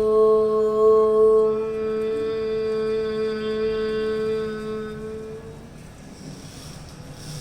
Om.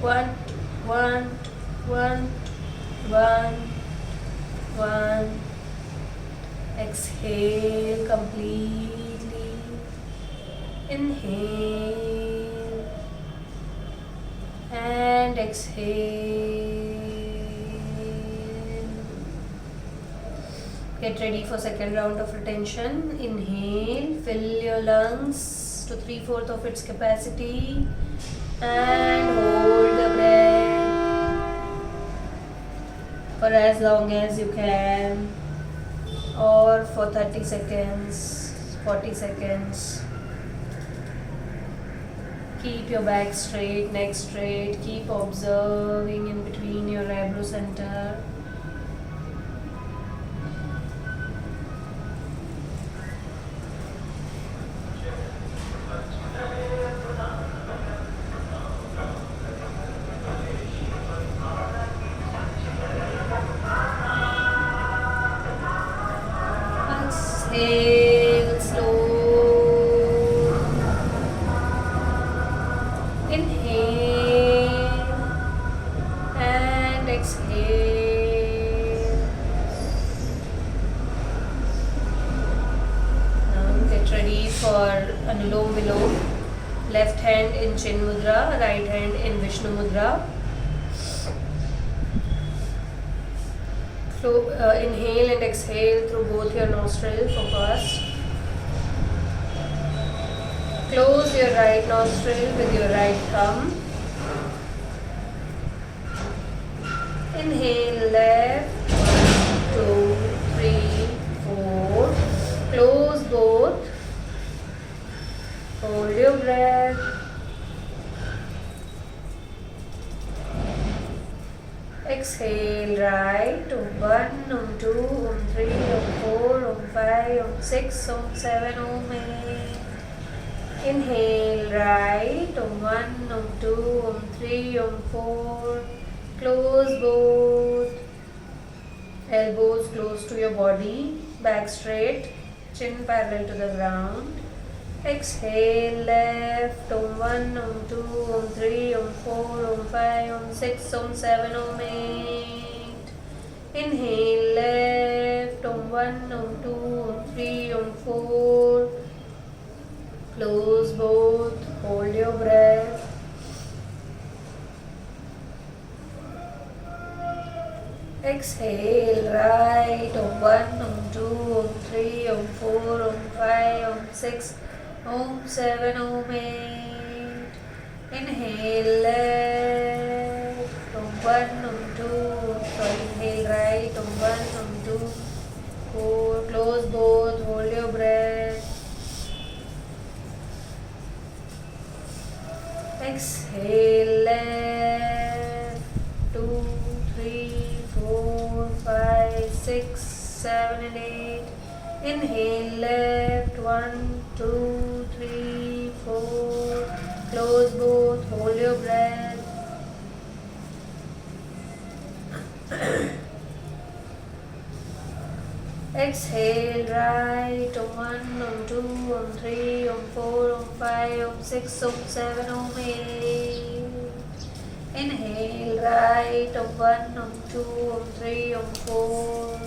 One, one, one, one, one. Exhale completely. Inhale and exhale. Get ready for second round of retention. Inhale, fill your lungs to 3/4 of its capacity and hold the breath for as long as you can, or for 30 seconds, 40 seconds. Keep your back straight, neck straight. Keep observing in between your eyebrow center. Exhale slow. Inhale and exhale. Now get ready for Anulom Vilom. Left hand in Chin Mudra, right hand in Vishnu Mudra. So inhale and exhale through both your nostrils for first. Close your right nostril with your right thumb. Inhale left, 1, 2, 3, 4. Close both. Hold your breath. Exhale right, 1, 2, 3, 4, 5, 6, 7, 8. Inhale right, 1, 2, 3, 4. Close both. Elbows close to your body, back straight, chin parallel to the ground. Exhale left, 1, 2, 3, 4, 5, 6, 7, 8. Inhale left, 1, 2, 3, 4. Close both, hold your breath. Exhale right, 1, 2, 3, 4, 5, 6, 7, 8. Inhale left, 1, 2, inhale right, 1, 2, 4. Close both, hold your breath. Exhale left, 2, 3, 4, 5, 6, 7 and 8. Inhale left, 1, 2, 3, 4. Close both, hold your breath. Exhale right, 1, 2, 3, 4, 5, 6, 7, 8. Inhale right, 1, 2, 3, 4.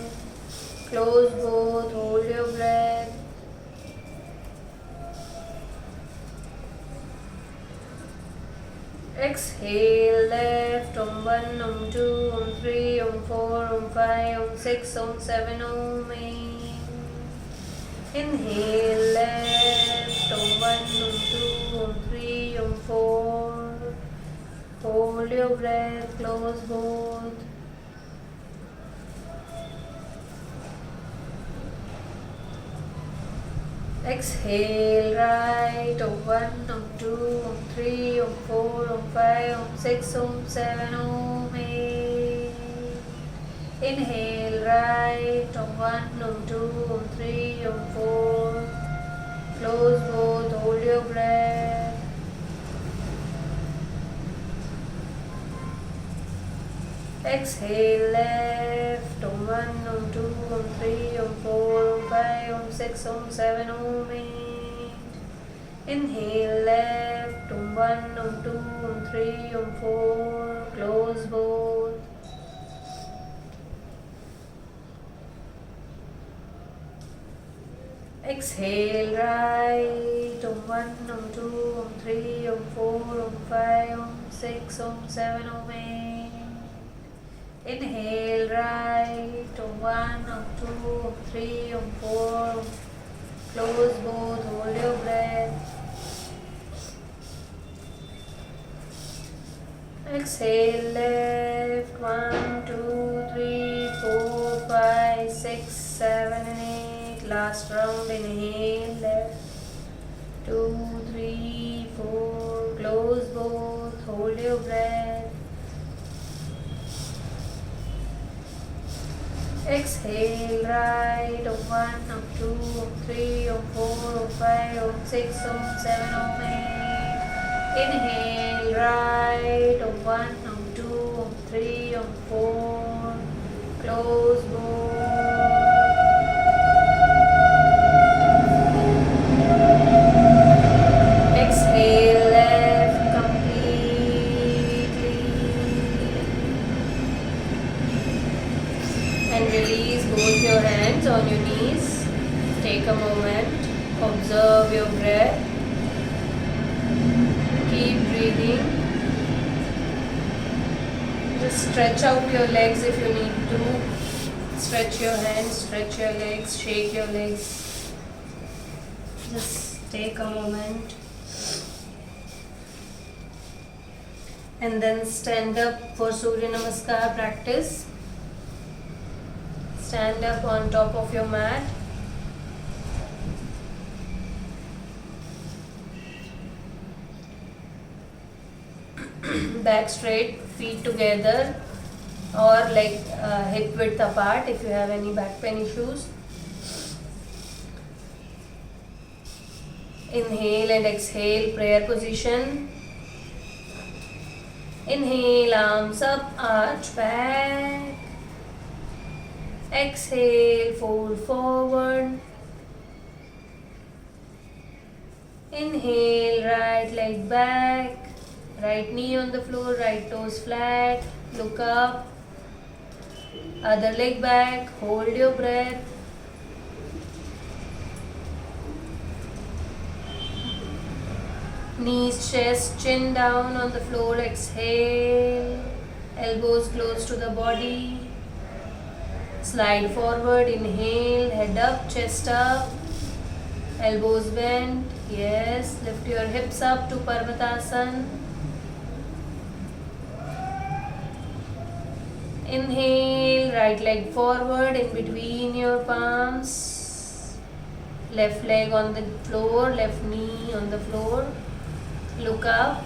Close both, hold your breath. Exhale left, 1, 2, 3, 4, 5, 6, 7, 8. Inhale left, 1, 2, 3, 4. Hold your breath, close both. Exhale right, 1, 2, 3, 4, 5, 6, 7, 8. Inhale right, 1, 2, 3, 4. Close both, hold your breath. Exhale left, 1, 2, 3, 4, 5, 6, 7, 8. Inhale left, one, two, three, four, close both. Exhale right, one, two, three, four, five, six, seven, eight. Inhale right, one, two, three, four. Close both, hold your breath. Exhale left, one, two, three, four, five, six, seven, and eight. Last round, inhale left, two, three, four. Close both, hold your breath. Exhale right, one, two, three, four, five, six, seven, eight. Inhale right, one, two, three, four. Close both. Exhale left completely. And release both your hands on your knees. Take a moment. Observe your breath. Keep breathing. Just stretch out your legs if you need to. Stretch your hands, stretch your legs, shake your legs. Just take a moment. And then stand up for Surya Namaskar practice. Stand up on top of your mat. Back straight, feet together, or like hip width apart if you have any back pain issues. Inhale and exhale, prayer position. Inhale, arms up, arch back. Exhale, fold forward. Inhale, right leg back. Right knee on the floor, right toes flat. Look up. Other leg back. Hold your breath. Knees, chest, chin down on the floor. Exhale. Elbows close to the body. Slide forward. Inhale. Head up, chest up. Elbows bent. Yes. Lift your hips up to Parvatasana. Inhale, right leg forward in between your palms. Left leg on the floor, left knee on the floor. Look up.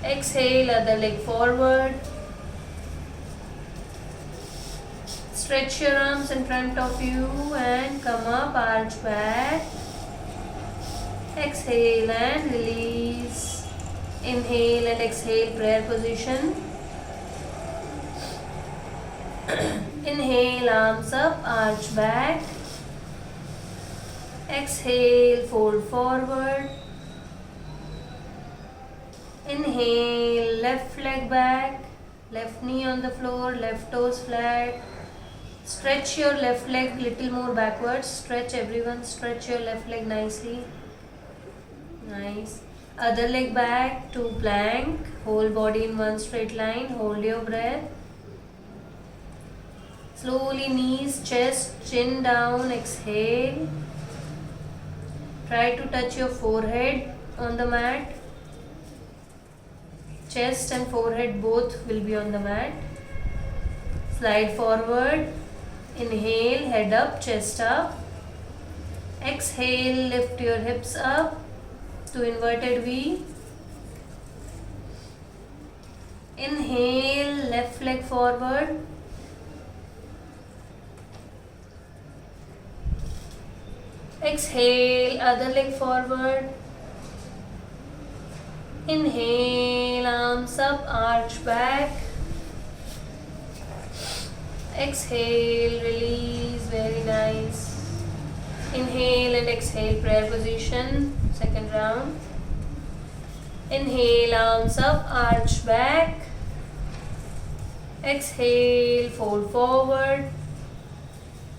Exhale, other leg forward. Stretch your arms in front of you and come up, arch back. Exhale and release. Inhale and exhale, prayer position. Inhale, arms up, arch back. Exhale, fold forward. Inhale, left leg back, left knee on the floor, left toes flat. Stretch your left leg little more backwards. Stretch everyone, stretch your left leg nicely. Nice. Other leg back to plank. Whole body in one straight line. Hold your breath. Slowly knees, chest, chin down, exhale. Try to touch your forehead on the mat. Chest and forehead both will be on the mat. Slide forward. Inhale, head up, chest up. Exhale, lift your hips up to inverted V. Inhale, left leg forward. Exhale, other leg forward. Inhale, arms up, arch back. Exhale, release, very nice. Inhale and exhale, prayer position. Second round. Inhale, arms up, arch back. Exhale, fold forward.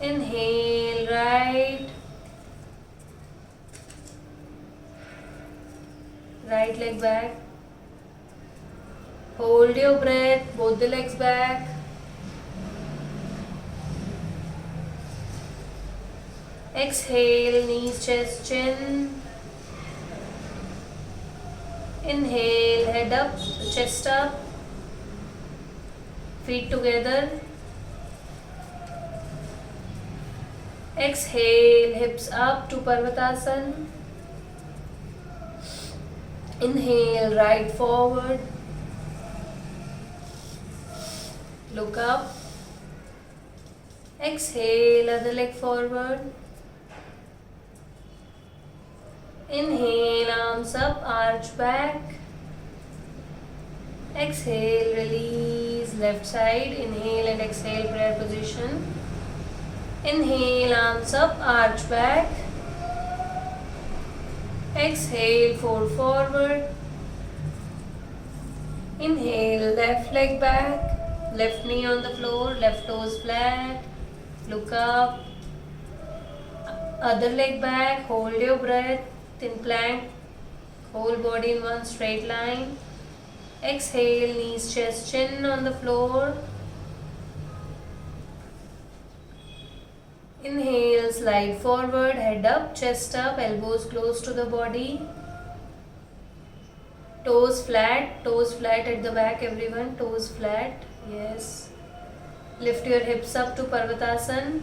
Inhale, right. Right leg back. Hold your breath, both the legs back. Exhale, knees, chest, chin. Inhale, head up, chest up. Feet together. Exhale, hips up to Parvatasana. Inhale, right forward. Look up. Exhale, other leg forward. Inhale, arms up, arch back. Exhale, release, left side. Inhale and exhale, prayer position. Inhale, arms up, arch back. Exhale, fold forward. Inhale, left leg back, left knee on the floor, left toes flat. Look up. Other leg back, hold your breath in plank. Whole body in one straight line. Exhale, knees, chest, chin on the floor. Inhale, slide forward, head up, chest up, elbows close to the body. Toes flat at the back, everyone. Toes flat, yes. Lift your hips up to Parvatasana.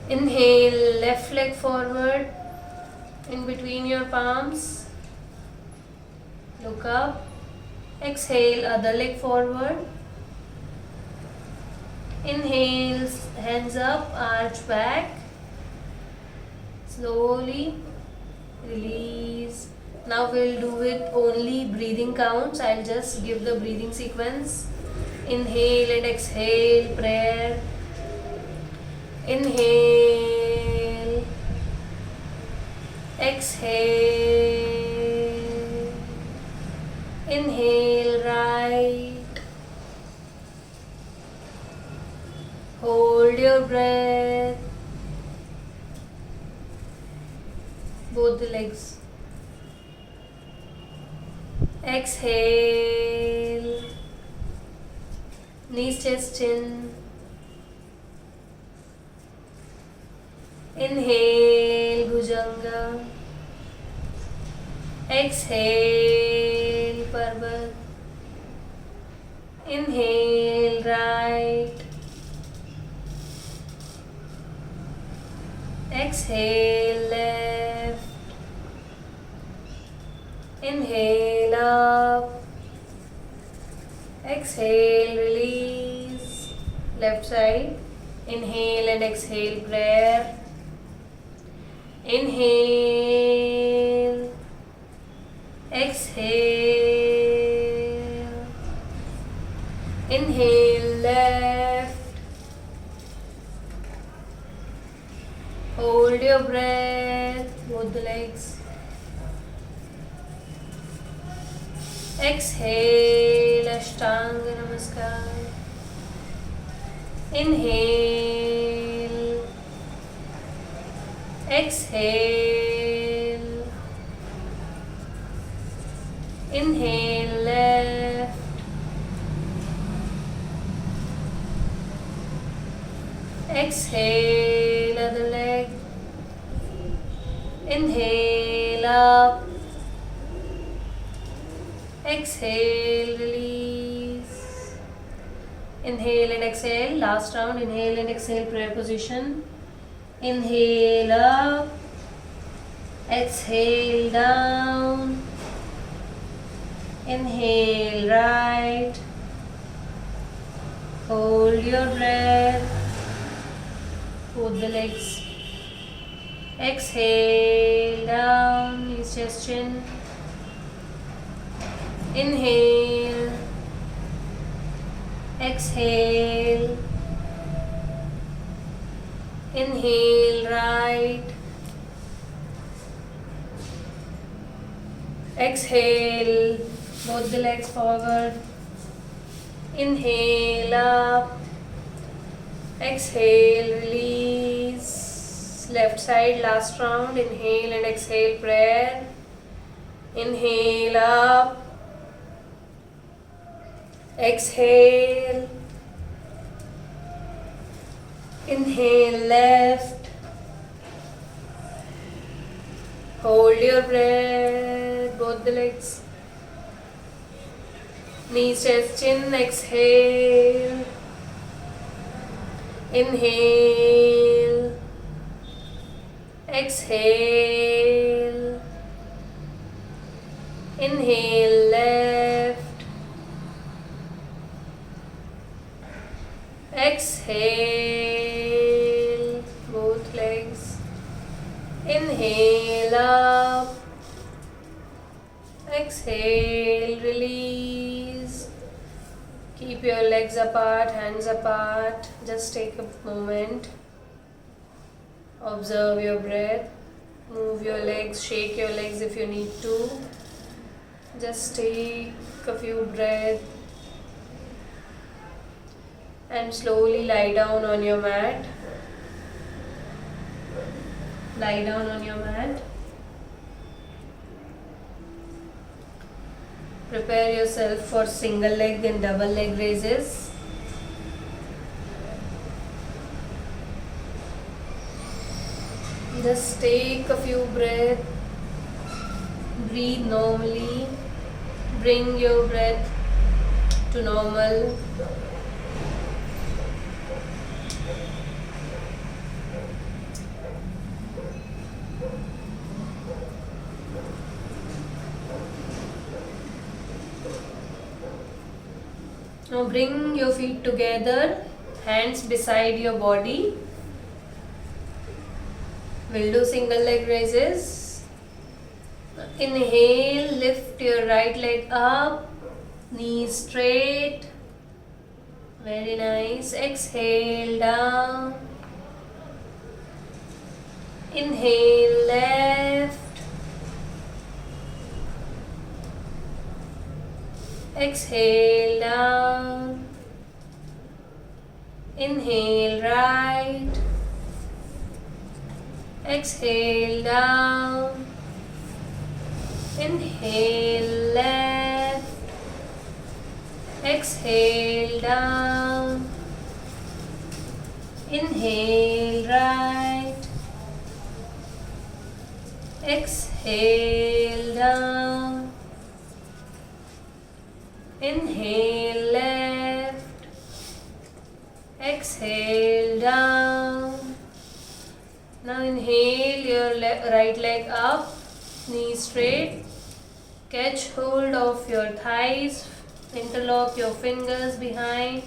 Inhale, left leg forward, in between your palms. Look up. Exhale, other leg forward. Inhale, hands up, arch back. Slowly release. Now we'll do it only breathing counts. I'll just give the breathing sequence. Inhale and exhale, prayer. Inhale. Exhale. Inhale, right. Hold your breath. Both the legs. Exhale. Knees, chest, chin. Inhale, Bhujanga. Exhale, Parvat. Inhale, right. Exhale, left. Inhale, up. Exhale, release. Left side. Inhale and exhale, prayer. Inhale. Exhale. Inhale, left. Hold your breath, both the legs. Exhale, Ashtanga Namaskar. Inhale. Exhale. Inhale, left. Exhale, other leg. Inhale, up. Exhale, release. Inhale and exhale. Last round. Inhale and exhale, prayer position. Inhale, up. Exhale, down. Inhale, right. Hold your breath. Both the legs. Exhale, down, knees, chest, chin. Inhale. Exhale. Inhale, right. Exhale, both the legs forward. Inhale, up. Exhale, release. Left side, last round. Inhale and exhale, prayer. Inhale, up. Exhale. Inhale, left. Hold your breath, both the legs. Knees, chest, chin, exhale. Inhale. Exhale. Inhale, left. Exhale, both legs. Inhale, up. Exhale, release. Keep your legs apart, hands apart. Just take a moment. Observe your breath. Move your legs, shake your legs if you need to. Just take a few breaths. And slowly lie down on your mat. Lie down on your mat. Prepare yourself for single leg and double leg raises. Just take a few breaths. Breathe normally. Bring your breath to normal. Now bring your feet together, hands beside your body. We'll do single leg raises. Inhale, lift your right leg up, knees straight. Very nice. Exhale, down. Inhale, left. Exhale, down. Inhale, right. Exhale, down. Inhale, left. Exhale, down. Inhale, right. Exhale, down. Inhale, left. Exhale, down. Now inhale your right leg up, knees straight. Catch hold of your thighs. Interlock your fingers behind.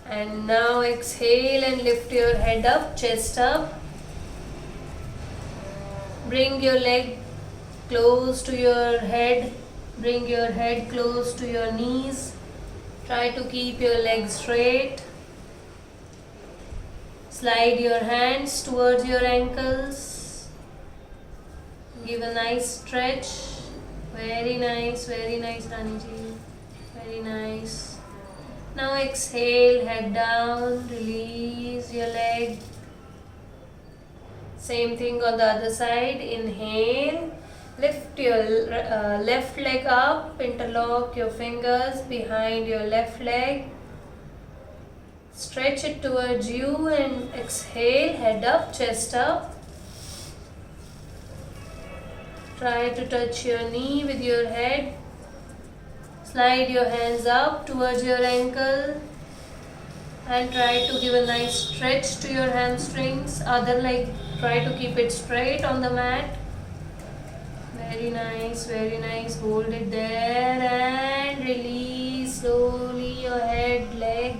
And now exhale and lift your head up, chest up. Bring your leg close to your head. Bring your head close to your knees. Try to keep your legs straight. Slide your hands towards your ankles. Give a nice stretch. Very nice, Raniji. Very nice. Now exhale, head down, release your leg. Same thing on the other side. Inhale, lift your left leg up, interlock your fingers behind your left leg. Stretch it towards you and exhale, head up, chest up. Try to touch your knee with your head. Slide your hands up towards your ankle and try to give a nice stretch to your hamstrings. Other leg, try to keep it straight on the mat. Very nice. Hold it there and release slowly your head, leg.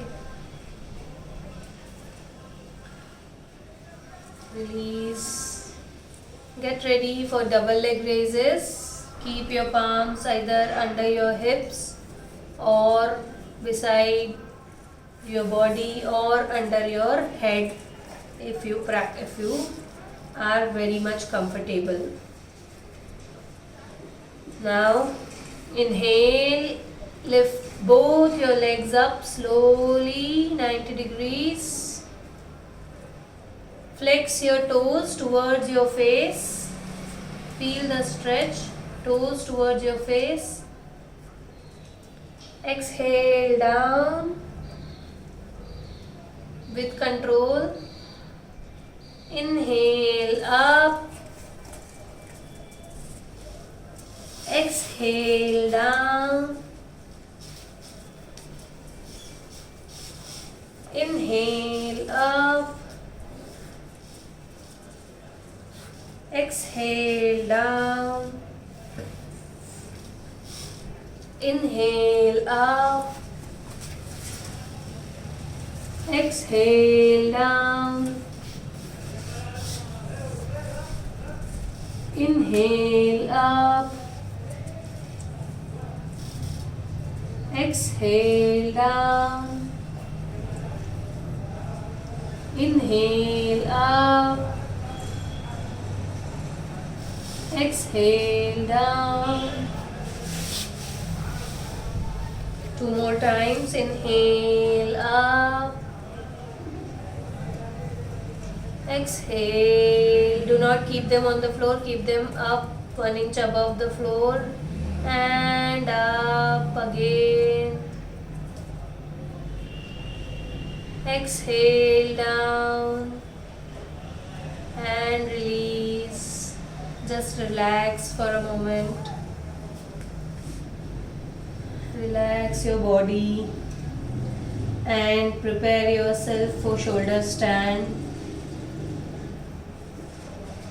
Release. Get ready for double leg raises. Keep your palms either under your hips or beside your body or under your head if you are very much comfortable. Now inhale, lift both your legs up slowly 90 degrees. Flex your toes towards your face. Feel the stretch, toes towards your face. Exhale down with control. Inhale up. Exhale down. Inhale up. Exhale down. Inhale up. Exhale down. Inhale up. Exhale down. Inhale up. Exhale down. Two more times. Inhale up. Exhale. Do not keep them on the floor. Keep them up 1 inch above the floor. And up again. Exhale down. And release. Just relax for a moment. Relax your body and prepare yourself for shoulder stand.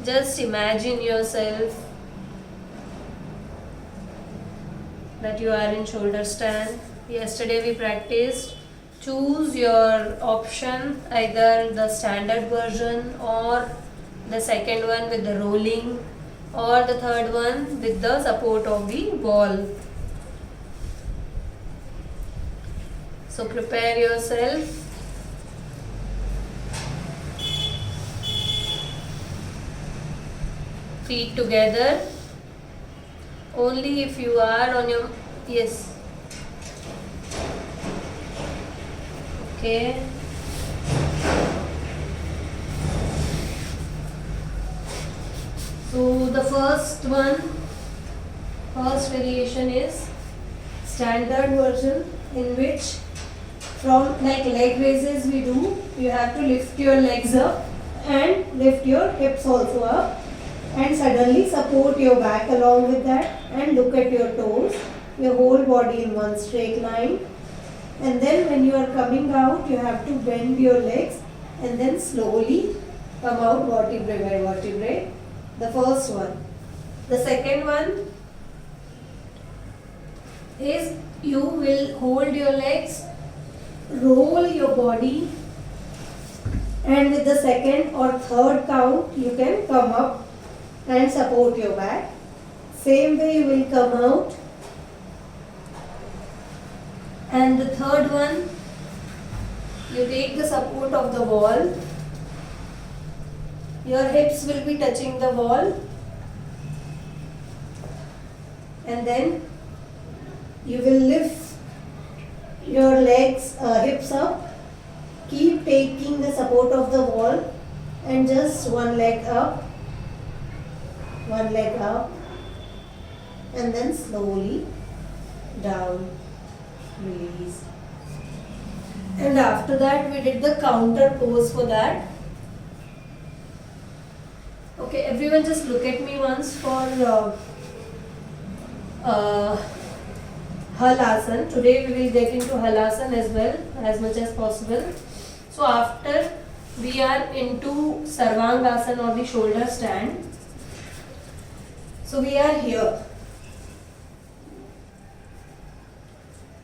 Just imagine yourself that you are in shoulder stand. Yesterday we practiced. Choose your option, either the standard version or the second one with the rolling, or the third one with the support of the wall. So prepare yourself. Feet together. Only if you are on your, yes. Okay. So the first variation is standard version, in which from like leg raises we do, you have to lift your legs up and lift your hips also up, and suddenly support your back along with that and look at your toes, your whole body in one straight line. And then when you are coming out, you have to bend your legs and then slowly come out vertebrae by vertebrae. The first one. The second one is you will hold your legs, roll your body, and with the second or third count you can come up and support your back. Same way you will come out. And the third one, you take the support of the wall. Your hips will be touching the wall. And then you will lift your legs, hips up. Keep taking the support of the wall and just one leg up, and then slowly down, release. And after that we did the counter pose for that. Okay, everyone just look at me once for Halasana. Today we will get into Halasana as well, as much as possible. So after we are into Sarvangasana or the shoulder stand. So we are here.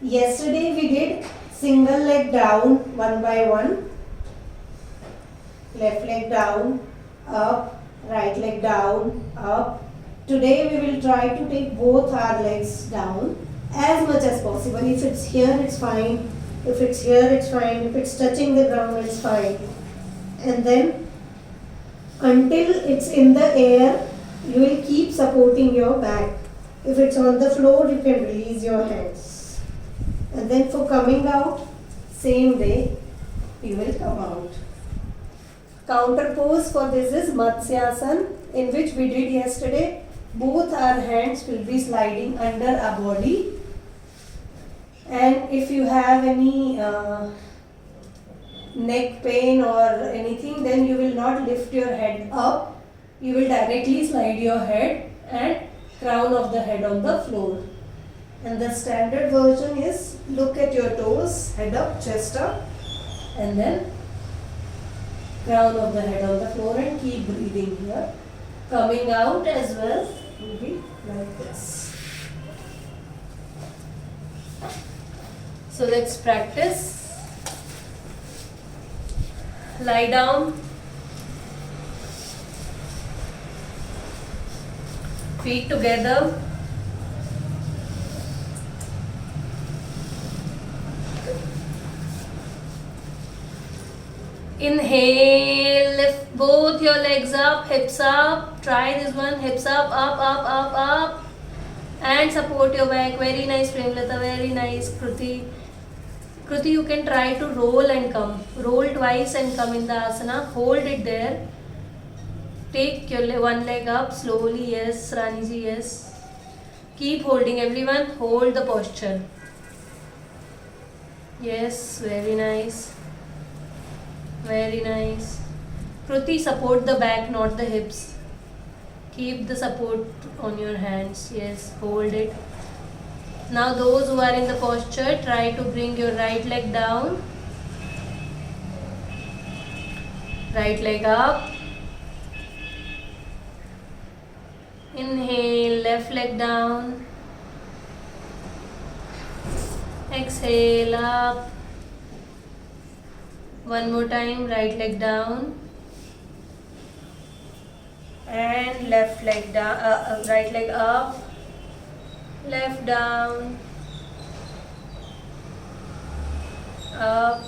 Yesterday we did single leg down, one by one. Left leg down, up, right leg down, up. Today we will try to take both our legs down as much as possible. If it's here, it's fine. If it's here, it's fine. If it's touching the ground, it's fine. And then until it's in the air, you will keep supporting your back. If it's on the floor, you can release your hands. And then for coming out, same way, you will come out. Counter pose for this is Matsyasana, in which we did yesterday. Both our hands will be sliding under our body. And if you have any neck pain or anything, then you will not lift your head up. You will directly slide your head and crown of the head on the floor. And the standard version is look at your toes, head up, chest up, and then crown of the head on the floor and keep breathing here. Coming out as well will be like this. So let's practice. Lie down. Feet together. Inhale, lift both your legs up, hips up. Try this one, hips up, up. And support your back. Very nice, Premlata, very nice. Kruti, you can try to roll and come. Roll twice and come in the asana. Hold it there. Take your one leg up slowly. Yes, Raniji, yes. Keep holding, everyone. Hold the posture. Yes, very nice. Very nice. Kruti, support the back, not the hips. Keep the support on your hands. Yes, hold it. Now those who are in the posture, try to bring your right leg down. Right leg up. Inhale, left leg down. Exhale, up. One more time, right leg down. And left leg down, right leg up. Left down. Up.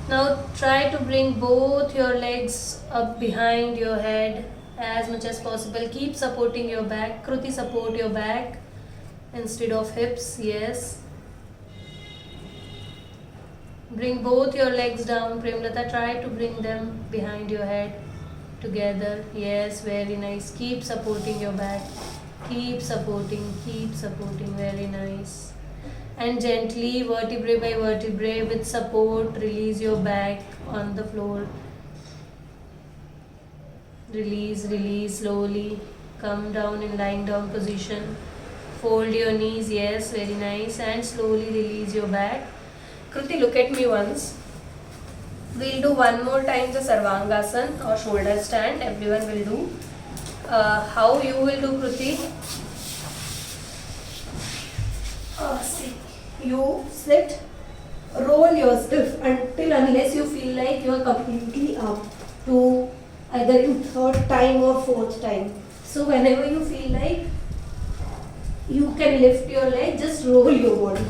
Now try to bring both your legs up behind your head as much as possible. Keep supporting your back. Kruti, support your back instead of hips. Yes. Bring both your legs down. Premlata, try to bring them behind your head together. Yes, very nice. Keep supporting your back. Keep supporting. Very nice. And gently, vertebrae by vertebrae, with support, release your back on the floor. Release slowly. Come down in lying down position. Fold your knees. Yes, very nice. And slowly release your back. Kruti, look at me once. We'll do one more time the Sarvangasana or shoulder stand. Everyone will do. How you will do, Kruti? See, you sit, roll yourself unless you feel like you are completely up to either in third time or fourth time. So whenever you feel like you can lift your leg, just roll your body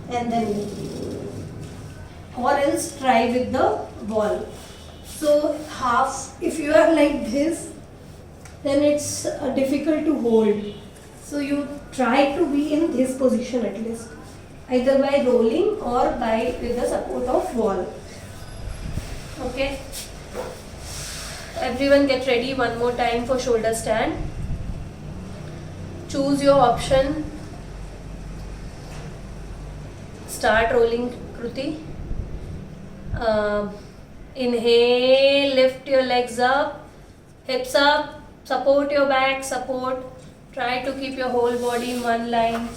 and then lift it. Or else try with the wall. So half, if you are like this, then it's difficult to hold. So you try to be in this position at least, either by rolling or by with the support of wall. Okay. Everyone get ready one more time for shoulder stand. Choose your option. Start rolling, Kruti. Inhale, lift your legs up, hips up, support your back, support. Try to keep your whole body in one line.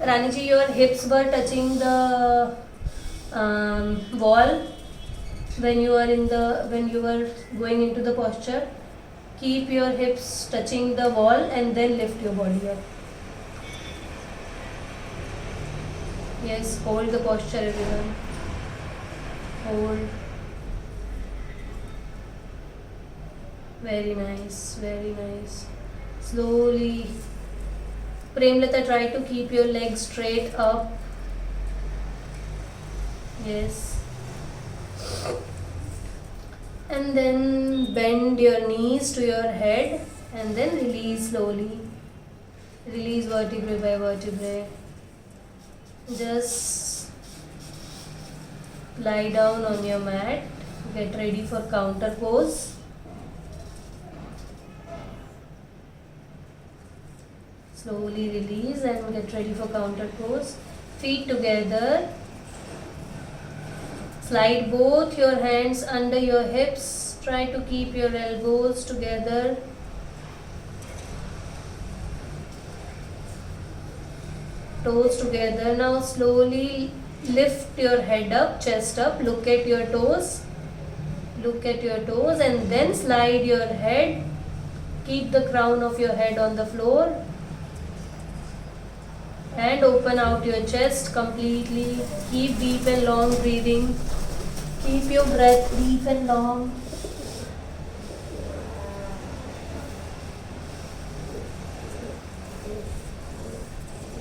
Raniji, your hips were touching the wall when you were going into the posture. Keep your hips touching the wall and then lift your body up. Yes, hold the posture, everyone. Hold. Very nice, very nice. Slowly. Premlata, try to keep your legs straight up. Yes. And then bend your knees to your head and then release slowly. Release vertebrae by vertebrae. Just lie down on your mat. Get ready for counter pose. Slowly release and get ready for counter pose. Feet together. Slide both your hands under your hips. Try to keep your elbows together. Toes together. Now slowly lift your head up, chest up. Look at your toes. Look at your toes and then slide your head. Keep the crown of your head on the floor. And open out your chest completely. Keep deep and long breathing. Keep your breath deep and long.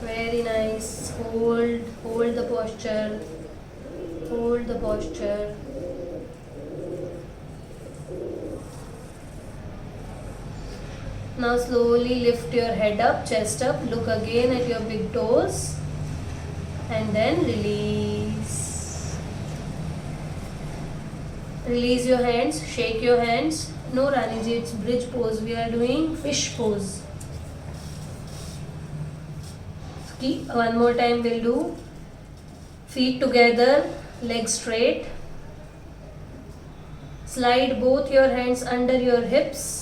Very nice. Hold the posture. Hold the posture. Now slowly lift your head up, chest up, look again at your big toes and then release. Release your hands, shake your hands. No Raniji, it's bridge pose. We are doing fish pose. Keep, one more time we'll do. Feet together, legs straight. Slide both your hands under your hips.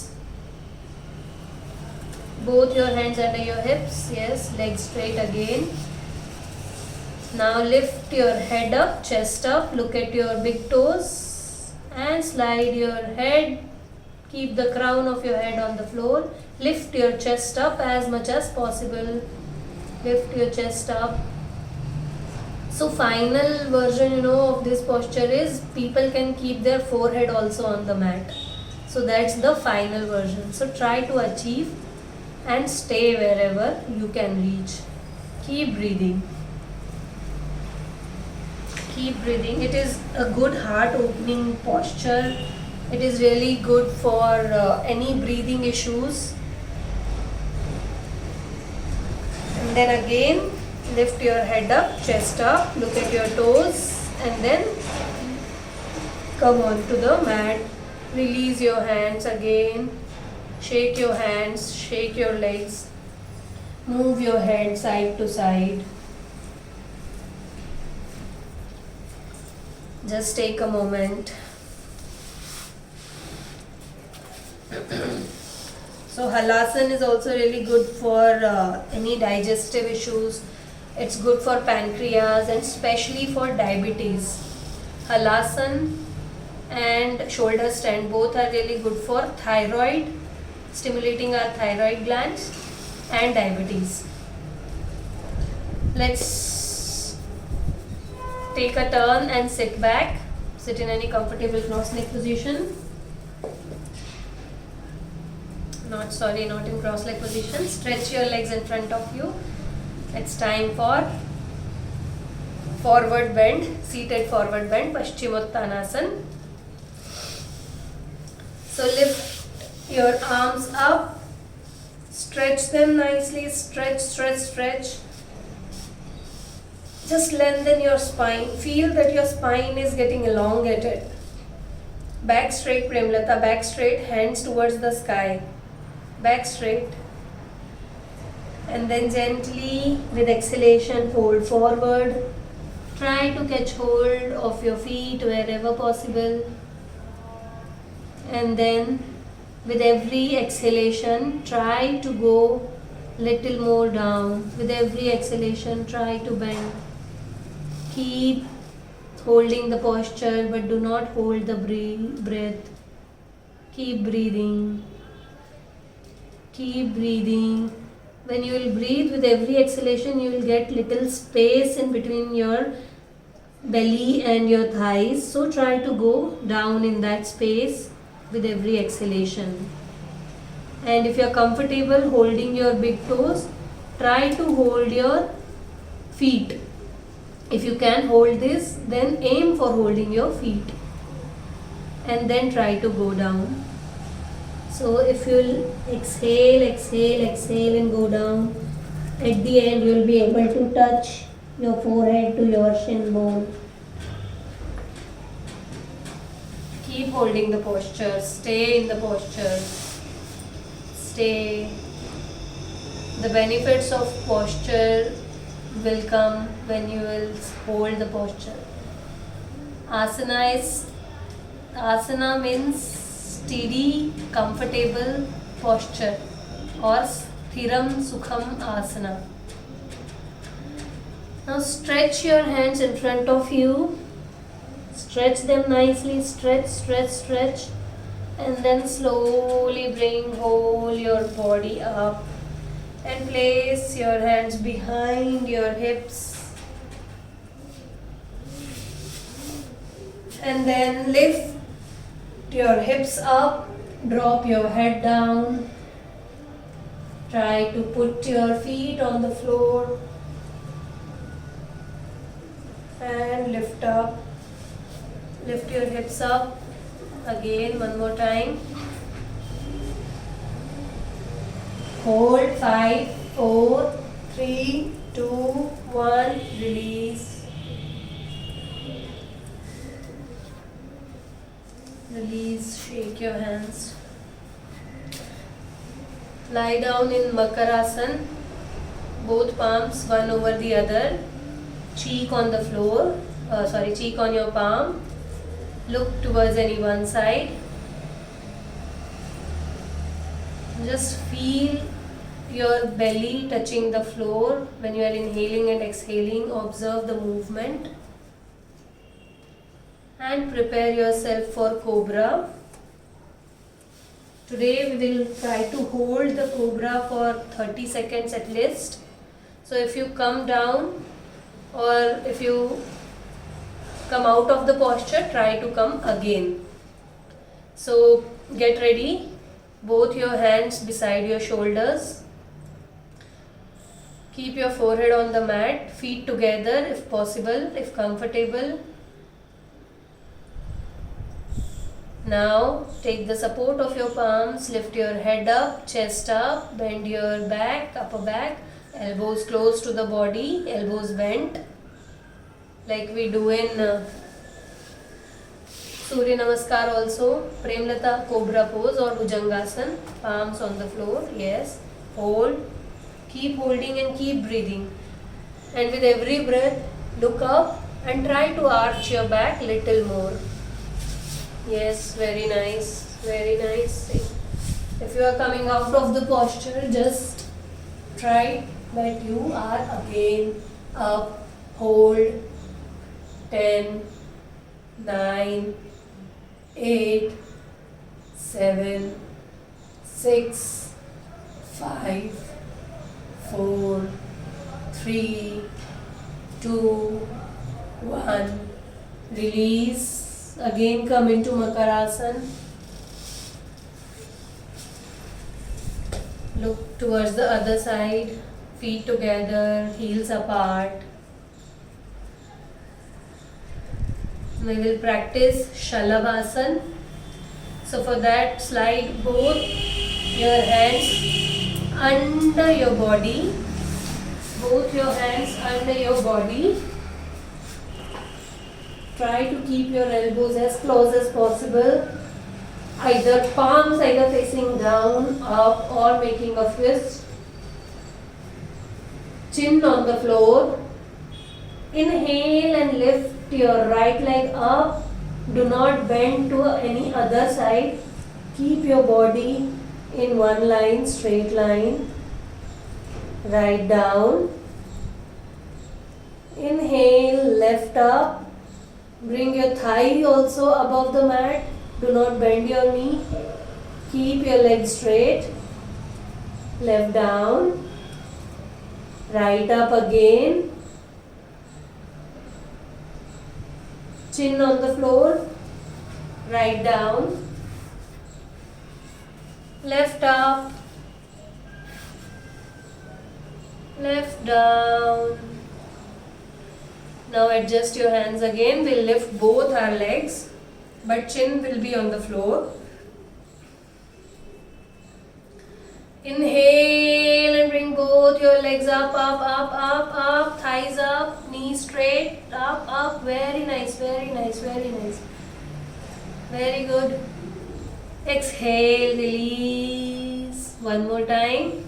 Both your hands under your hips. Yes, legs straight again. Now lift your head up, chest up, look at your big toes and slide your head. Keep the crown of your head on the floor. Lift your chest up as much as possible. Lift your chest up. So final version, of this posture is people can keep their forehead also on the mat. So that's the final version. So try to achieve and stay wherever you can reach. Keep breathing. Keep breathing. It is a good heart opening posture. It is really good for any breathing issues. And then again, lift your head up, chest up, look at your toes and then come on to the mat. Release your hands again. Shake your hands, shake your legs, move your head side to side. Just take a moment. So Halasana is also really good for any digestive issues. It's good for pancreas and especially for diabetes. Halasana and shoulder stand both are really good for thyroid, stimulating our thyroid glands and diabetes. Let's take a turn and sit back. Sit in any comfortable cross-leg position. Not in cross-leg position. Stretch your legs in front of you. It's time for forward bend, seated forward bend, Paschimottanasana. So lift your arms up, stretch them nicely, stretch. Just lengthen your spine. Feel that your spine is getting elongated. Back straight, Premlata, back straight, hands towards the sky. Back straight. And then gently, with exhalation, fold forward. Try to catch hold of your feet wherever possible. And then, with every exhalation, try to go little more down. With every exhalation, try to bend. Keep holding the posture, but do not hold the breath. Keep breathing. Keep breathing. When you will breathe with every exhalation, you will get little space in between your belly and your thighs. So try to go down in that space with every exhalation. And if you are comfortable holding your big toes, try to hold your feet If you can hold this, then aim for holding your feet and then try to go down. So if you'll exhale, exhale, exhale and go down, at the end you'll be able to touch your forehead to your shin bone. Keep holding the posture, stay in the posture, stay. The benefits of posture will come when you will hold the posture. Asana means steady, comfortable posture or sthiram sukham asana. Now stretch your hands in front of you. Stretch them nicely, stretch, stretch, stretch, and then slowly bring whole your body up and place your hands behind your hips and then lift your hips up, drop your head down, try to put your feet on the floor and lift up. Lift your hips up again, one more time. Hold 5, 4, 3, 2, 1, release. Release, shake your hands. Lie down in Makarasana, both palms one over the other, cheek on the floor, cheek on your palm. Look towards any one side. Just feel your belly touching the floor when you are inhaling and exhaling. Observe the movement and prepare yourself for Cobra. Today we will try to hold the Cobra for 30 seconds at least. So if you come down or if you come out of the posture, try to come again. So get ready, both your hands beside your shoulders. Keep your forehead on the mat, feet together if possible, if comfortable. Now take the support of your palms, lift your head up, chest up, bend your back, upper back, elbows close to the body, elbows bent. Like we do in Surya Namaskar also, Premlata Cobra pose or Bhujangasana, palms on the floor, yes, hold, keep holding and keep breathing. And with every breath, look up and try to arch your back little more. Yes, very nice, very nice. If you are coming out of the posture, just try that you are again up, hold. 10, 9, 8, 7, 6, 5, 4, 3, 2, 1. Release. Again come into Makarasana. Look towards the other side. Feet together, heels apart. We will practice Shalabhasana. So for that, slide both your hands under your body. Both your hands under your body. Try to keep your elbows as close as possible. Either palms either facing down, up or making a fist. Chin on the floor. Inhale and lift your right leg up. Do not bend to any other side. Keep your body in one line, straight line. Right down. Inhale, left up. Bring your thigh also above the mat. Do not bend your knee. Keep your legs straight. Left down. Right up again. Chin on the floor. Right down. Left up. Left down. Now adjust your hands again. We'll lift both our legs, but chin will be on the floor. Inhale and bring both your legs up, up, up, up, up, thighs up, knees straight, up, up. Very nice, very nice, very nice. Very good. Exhale, release. One more time.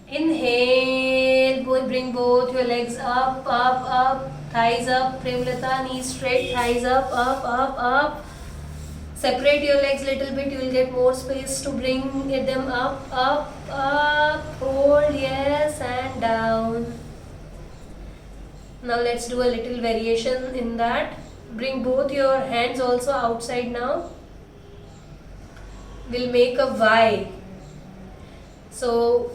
Inhale, bring both your legs up, up, up, thighs up, Premlata, knees straight, thighs up, up, up, up. Separate your legs little bit, you will get more space to bring them up, up, up, hold, yes, and down. Now let's do a little variation in that. Bring both your hands also outside now. We'll make a Y. So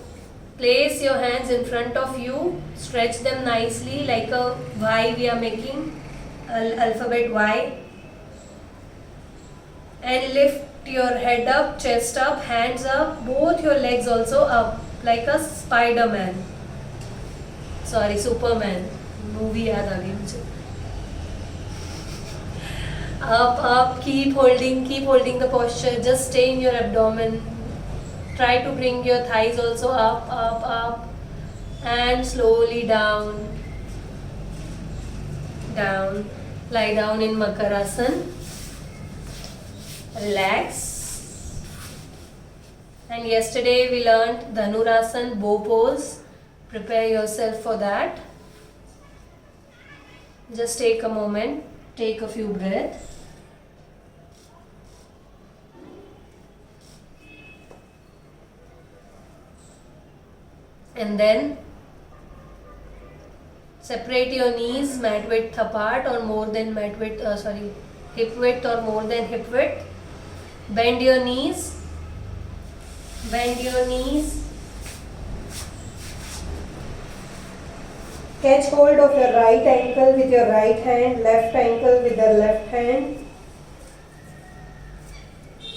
place your hands in front of you, stretch them nicely like a Y we are making, alphabet Y. And lift your head up, chest up, hands up, both your legs also up like a Spider-Man. Sorry, Superman. Movie yaad aa gayi mujhe. Up, up, keep holding the posture, just stay in your abdomen. Try to bring your thighs also up, up, up, and slowly down, down. Lie down in Makarasana. Relax. And yesterday we learnt Dhanurasana, bow pose. Prepare yourself for that. Just take a moment, take a few breaths. And then separate your knees mat width apart or more than hip width or more than hip width. Bend your knees. Bend your knees. Catch hold of your right ankle with your right hand, left ankle with the left hand.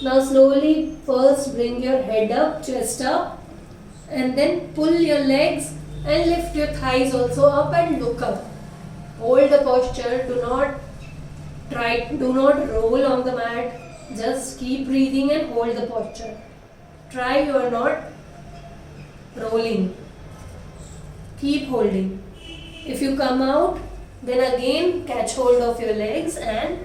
Now slowly first bring your head up, chest up, and then pull your legs and lift your thighs also up and look up. Hold the posture, do not roll on the mat, just keep breathing and hold the posture. Try you are not rolling. Keep holding. If you come out, then again catch hold of your legs and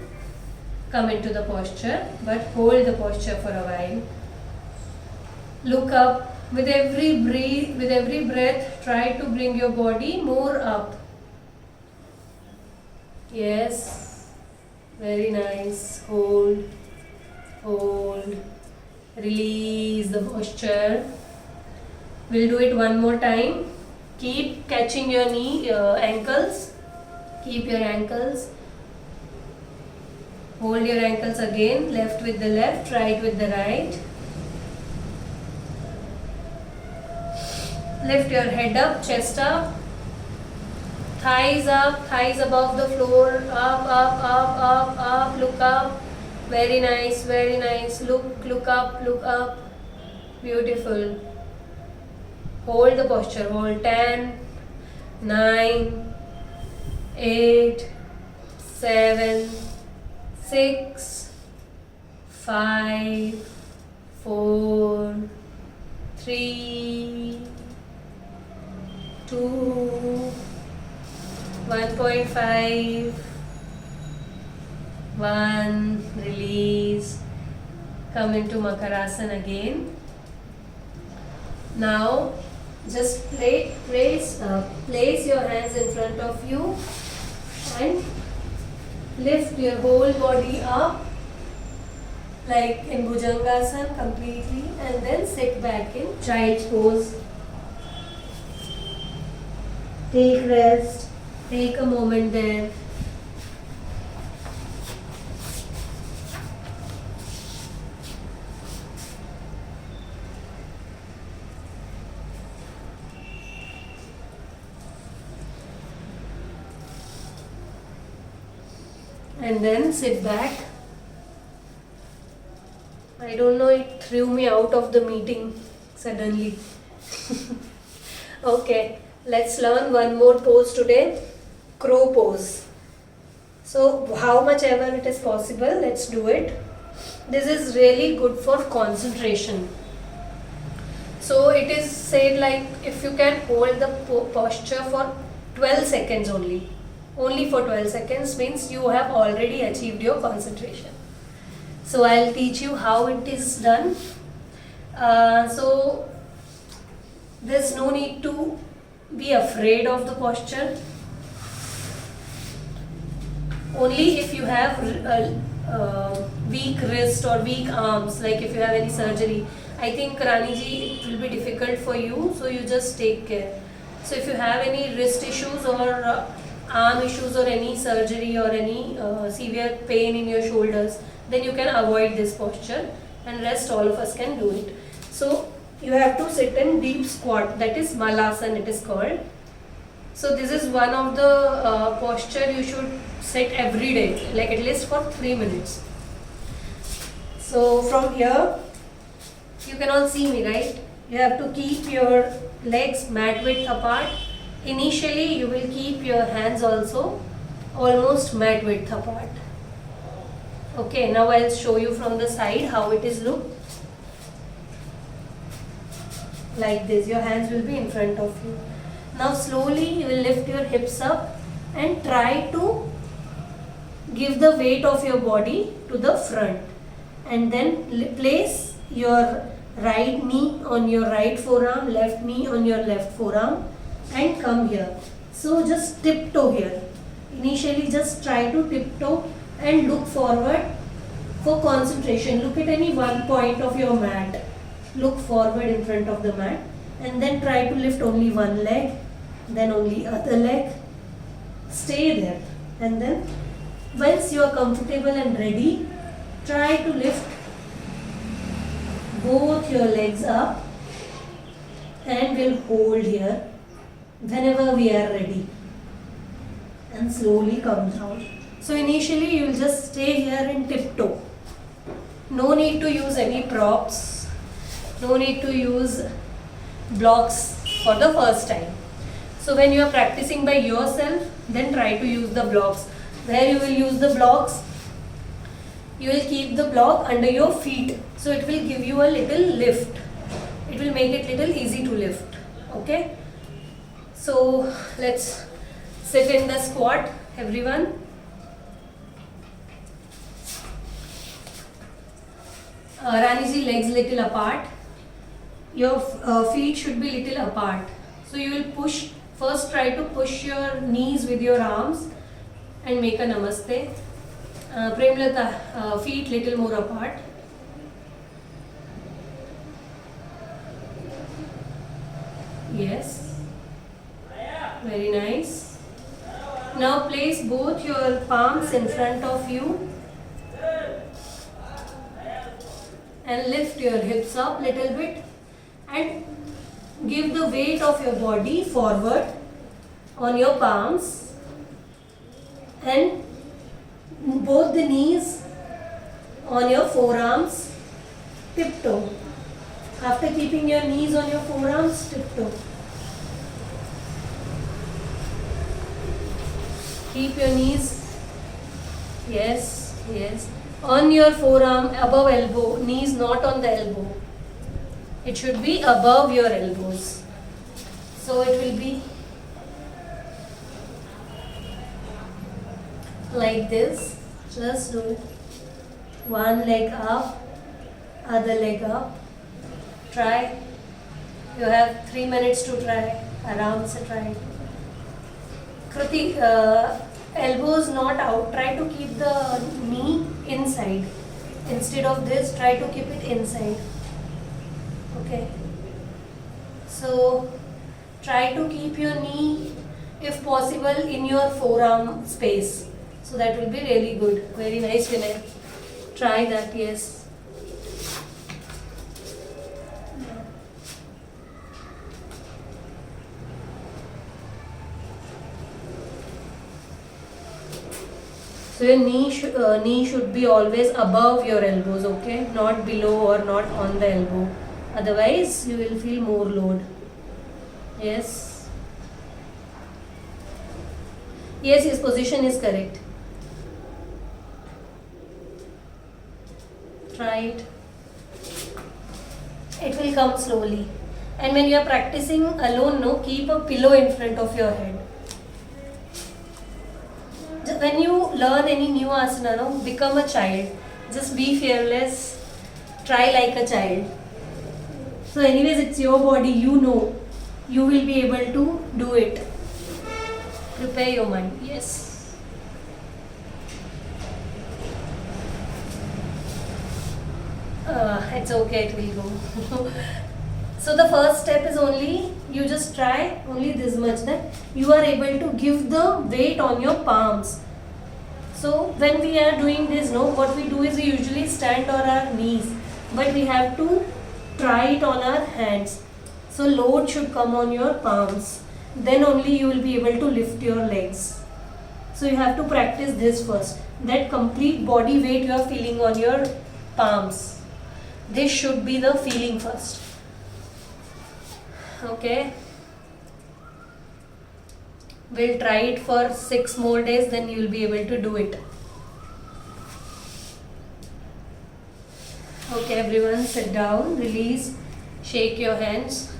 come into the posture, but hold the posture for a while. Look up. With every breath, try to bring your body more up. Yes, very nice. Hold, hold, release the posture. We'll do it one more time. Keep catching your ankles. Keep your ankles. Hold your ankles again, left with the left, right with the right. Lift your head up, chest up, thighs above the floor, up, up, up, up, up, look up. Very nice, very nice. Look up. Beautiful. Hold the posture, hold 10, 9, 8, 7, 6, 5, 4, 3, 2, 1.5, 1, release, come into Makarasana again. Now just place your hands in front of you and lift your whole body up like in Bhujangasana completely, and then sit back in child's pose. Take rest, take a moment there. And then sit back. I don't know, it threw me out of the meeting suddenly. Okay, let's learn one more pose today. crow pose. So how much ever it is possible, let's do it. This is really good for concentration. So it is said like if you can hold the posture for 12 seconds only for 12 seconds means you have already achieved your concentration. So I'll teach you how it is done. So there's no need to be afraid of the posture. Only if you have weak wrist or weak arms, like if you have any surgery, I think Rani ji, it will be difficult for you, so you just take care. So if you have any wrist issues or arm issues or any surgery or any severe pain in your shoulders, then you can avoid this posture, and rest all of us can do it. So you have to sit in deep squat, that is Malasana it is called. So this is one of the posture you should sit every day, like at least for 3 minutes. So from here, you can all see me, right? You have to keep your legs mat width apart. Initially, you will keep your hands also almost mat width apart. Okay, now I'll show you from the side how it is look. Like this, your hands will be in front of you. Now slowly you will lift your hips up and try to give the weight of your body to the front, and then place your right knee on your right forearm, left knee on your left forearm, and come here. So just tiptoe here. Initially just try to tiptoe and look forward for concentration. Look at any one point of your mat. Look forward in front of the mat, and then try to lift only one leg, then only other leg. Stay there, and then once you are comfortable and ready, try to lift both your legs up, and we'll hold here whenever we are ready, and slowly come down. So initially you will just stay here in tiptoe. No need to use any props, no need to use blocks for the first time. So when you are practicing by yourself, then try to use the blocks. Where you will use the blocks, you will keep the block under your feet, so it will give you a little lift. It will make it little easy to lift. Okay, so let's sit in the squat, everyone. Raniji, legs little apart. Your feet should be little apart. So you will push, first try to push your knees with your arms and make a namaste. Premlata, feet little more apart. Yes. Very nice. Now place both your palms in front of you and lift your hips up little bit and give the weight of your body forward on your palms and both the knees on your forearms. Tiptoe. After keeping your knees on your forearms, tiptoe. Keep your knees, yes, yes, on your forearm above elbow, knees not on the elbow. It should be above your elbows. So it will be like this. Just do it. One leg up, other leg up. Try. You have 3 minutes to try. Aram se try. Kriti, elbows not out. Try to keep the knee inside. Instead of this, try to keep it inside. Okay. So try to keep your knee, if possible, in your forearm space. So that will be really good. Very nice, Vinay. Try that, yes. So your knee should be always above your elbows, okay? Not below or not on the elbow. Otherwise, you will feel more load. Yes. Yes, his position is correct. Try it. It will come slowly. And when you are practicing alone, no, keep a pillow in front of your head. When you learn any new asana, no, become a child. Just be fearless. Try like a child. So anyways, it's your body, you know. You will be able to do it. Prepare your mind. Yes. It's okay, it will go. So the first step is only, you just try only this much, that you are able to give the weight on your palms. So when we are doing this, no, what we do is we usually stand on our knees, but we have to try it on our hands. So load should come on your palms. Then only you will be able to lift your legs. So you have to practice this first. That complete body weight you are feeling on your palms. This should be the feeling first. Okay. We'll try it for 6 more days, then you will be able to do it. Okay, everyone, sit down, release, shake your hands.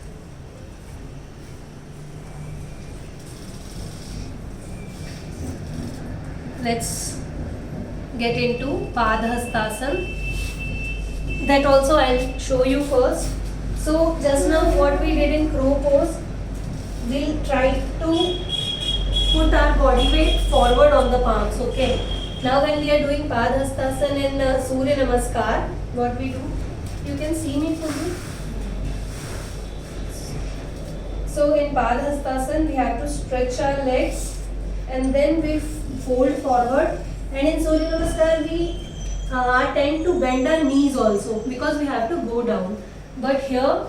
Let's get into Padhastasana. That also I'll show you first. So just now what we did in crow pose, we'll try to put our body weight forward on the palms, okay? Now when we are doing Padhastasana in Surya Namaskar, what we do, you can see me fully. So in Padhastasana we have to stretch our legs and then we fold forward, and in Surya Namaskar we tend to bend our knees also because we have to go down. But here,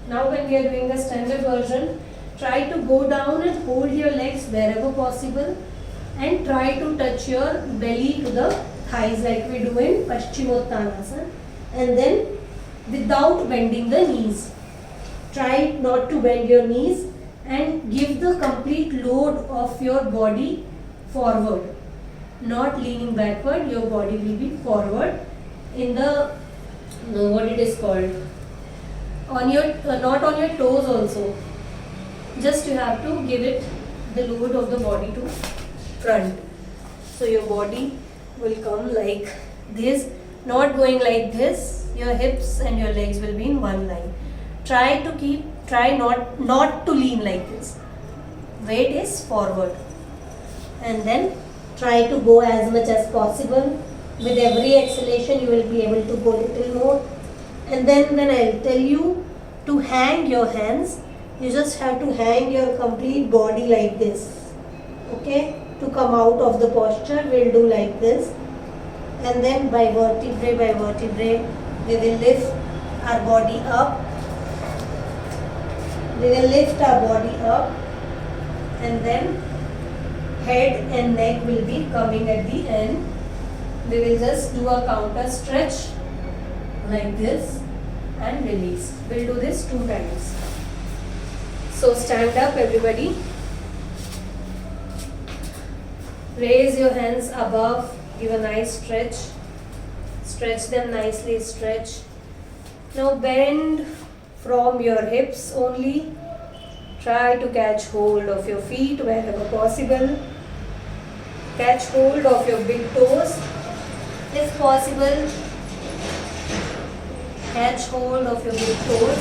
now when we are doing the standard version, try to go down and hold your legs wherever possible and try to touch your belly to the thighs like we do in Paschimottanasana, and then without bending the knees. Try not to bend your knees and give the complete load of your body forward. Not leaning backward, your body will be forward in the, what it is called, on your, not on your toes also. Just you have to give it the load of the body to front. So your body will come like this, not going like this. Your hips and your legs will be in one line. Try not to lean like this. Weight is forward. And then try to go as much as possible. With every exhalation you will be able to go little more. And then when I will tell you to hang your hands, you just have to hang your complete body like this. Okay? To come out of the posture, we'll do like this. And then by vertebrae, we will lift our body up. We will lift our body up, and then head and neck will be coming at the end. We will just do a counter stretch like this and release. We'll do this 2 times. So stand up, everybody. Raise your hands above. Give a nice stretch. Stretch them nicely, stretch. Now bend from your hips only. Try to catch hold of your feet wherever possible. Catch hold of your big toes. If possible, catch hold of your big toes.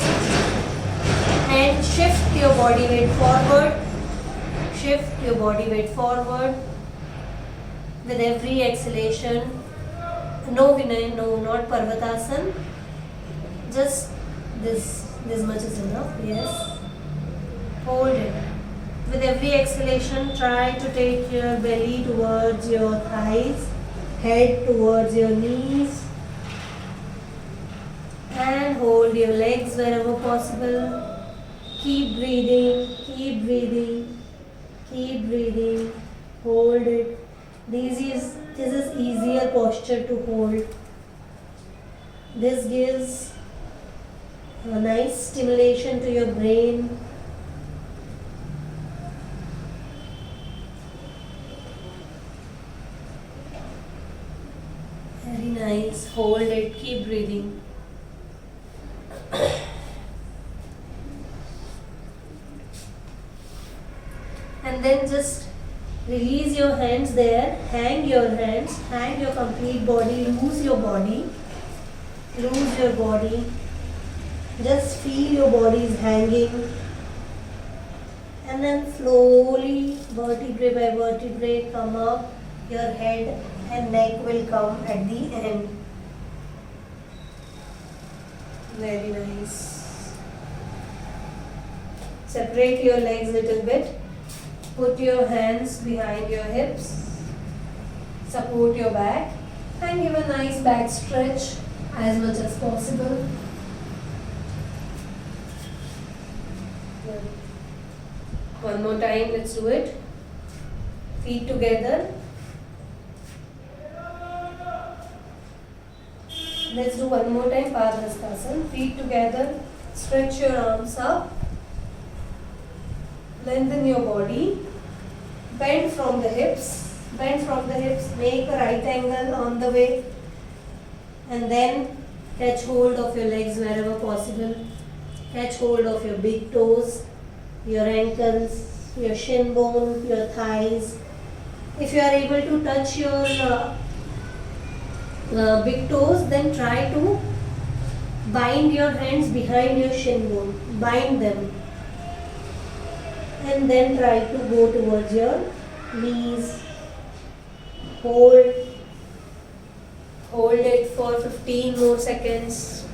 And shift your body weight forward. Shift your body weight forward. With every exhalation, no Vinay, no, not Parvatasana. Just this much is enough. Yes. Hold it. With every exhalation, try to take your belly towards your thighs, head towards your knees, and hold your legs wherever possible. Keep breathing, keep breathing, keep breathing. Hold it. This is easier posture to hold. This gives a nice stimulation to your brain. hold it, keep breathing. And then just release your hands there, hang your hands, hang your complete body, lose your body, just feel your body is hanging, and then slowly, vertebrae by vertebrae, come up, your head and neck will come at the end. Very nice. Separate your legs little bit. Put your hands behind your hips, support your back, and give a nice back stretch as much as possible. Good. One more time, let's do it. Feet together. Let's do one more time, Padhastasana. Feet together, stretch your arms up. Lengthen your body, bend from the hips, make a right angle on the way, and then catch hold of your legs wherever possible. Catch hold of your big toes, your ankles, your shin bone, your thighs. If you are able to touch your big toes, then try to bind your hands behind your shin bone, bind them. And then try to go towards your knees. Hold it for 15 more seconds.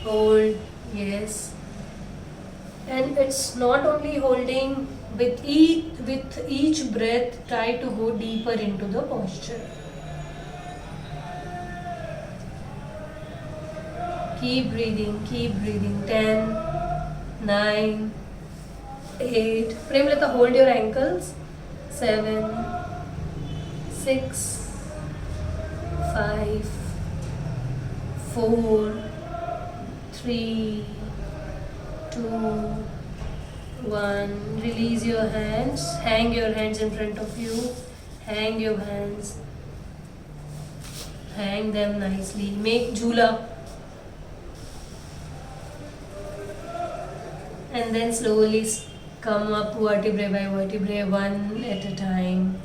Hold, yes. And it's not only holding, with each breath, try to go deeper into the posture. Keep breathing, 10, 9, 8. Premlata, hold your ankles. 7, 6, 5, 4, 3, 2, 1. Release your hands. Hang your hands in front of you. Hang your hands. Hang them nicely. Make jhula. And then slowly come up vertebrae by vertebrae, one at a time.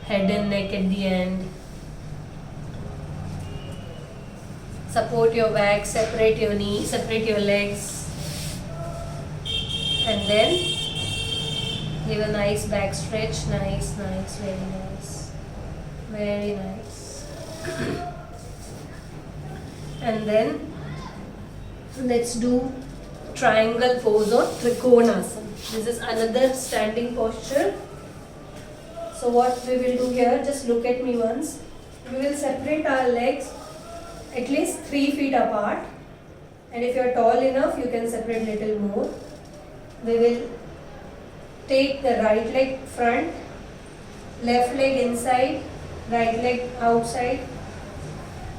Head and neck at the end. Support your back, separate your knees, separate your legs. And then give a nice back stretch. Nice, very nice. Very nice. And then let's do triangle pose or Trikonasana. This is another standing posture. So what we will do here, just look at me once. We will separate our legs at least 3 feet apart, and if you are tall enough, you can separate little more. We will take the right leg front, left leg inside, right leg outside,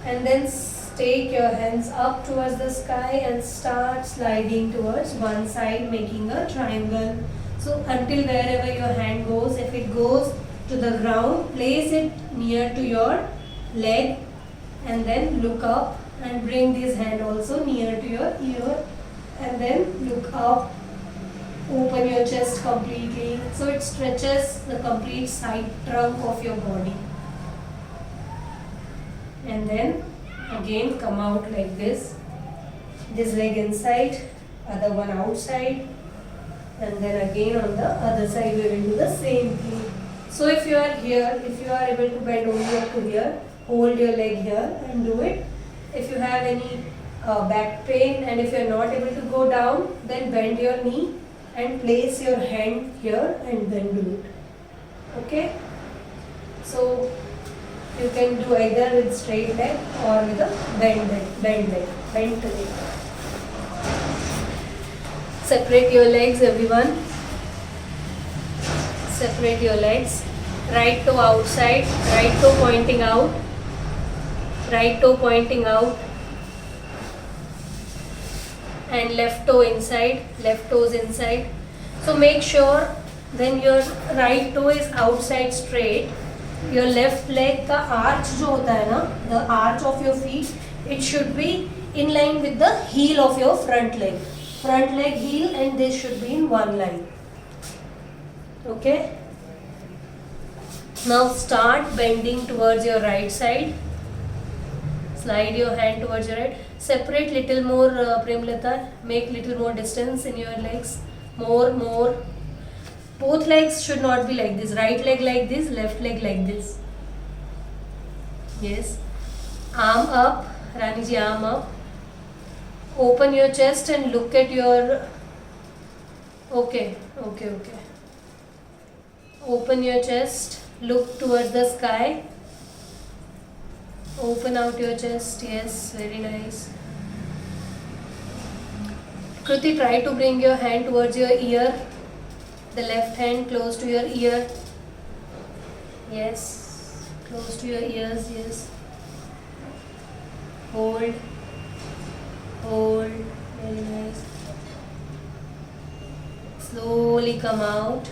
and then take your hands up towards the sky and start sliding towards one side, making a triangle. So until wherever your hand goes, if it goes to the ground, place it near to your leg and then look up and bring this hand also near to your ear and then look up. Open your chest completely. So it stretches the complete side trunk of your body. And then again come out like this leg inside, other one outside, and then again on the other side we will do the same thing. So if you are here, if you are able to bend only up to here, hold your leg here and do it. If you have any back pain and if you are not able to go down, then bend your knee and place your hand here and then do it. Okay? So you can do either with straight leg or with a bent leg. Separate your legs, everyone. Separate your legs. Right toe outside, right toe pointing out. Right toe pointing out. And left toe inside, left toes inside. So make sure when your right toe is outside straight, your left leg का arch जो होता है ना, the arch of your feet, it should be in line with the heel of your front leg. Front leg heel, and this should be in one line. Okay. Now start bending towards your right side. Slide your hand towards your right. Separate little more, Premlata. Make little more distance in your legs. More. Both legs should not be like this. Right leg like this, left leg like this. Yes. Arm up, Raniji, arm up. Open your chest and look at your. Okay. Open your chest. Look towards the sky. Open out your chest. Yes, very nice. Kruti, try to bring your hand towards your ear. The left hand close to your ear. Yes, close to your ears. Yes. Hold. Very nice. Slowly come out.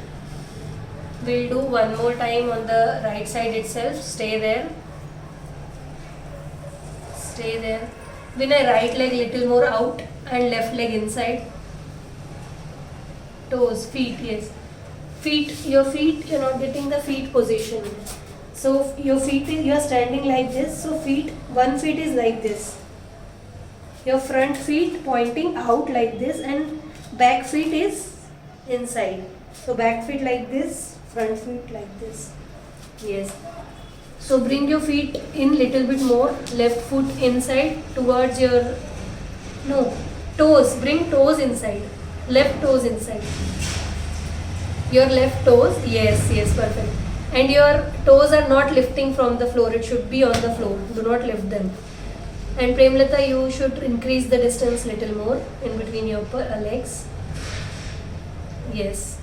We'll do one more time on the right side itself. Stay there. Vinay, right leg little more out and left leg inside. Toes, feet, yes. Your feet, you're not getting the feet position. So your feet, you are standing like this. So one feet is like this. Your front feet pointing out like this, and back feet is inside. So back feet like this, front feet like this. Yes. So bring your feet in little bit more. Left foot inside towards your toes. Bring toes inside. Left toes inside. Your left toes. Yes, perfect. And your toes are not lifting from the floor. It should be on the floor. Do not lift them. And Premlata, you should increase the distance little more in between your legs. Yes.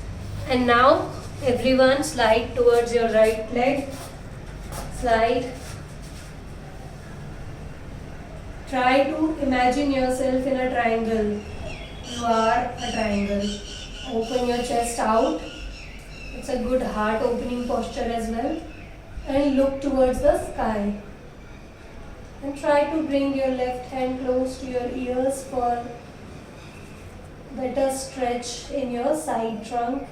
And now everyone slide towards your right leg. Slide. Try to imagine yourself in a triangle. You are a triangle. Open your chest out. It's a good heart opening posture as well. And look towards the sky. And try to bring your left hand close to your ears for better stretch in your side trunk.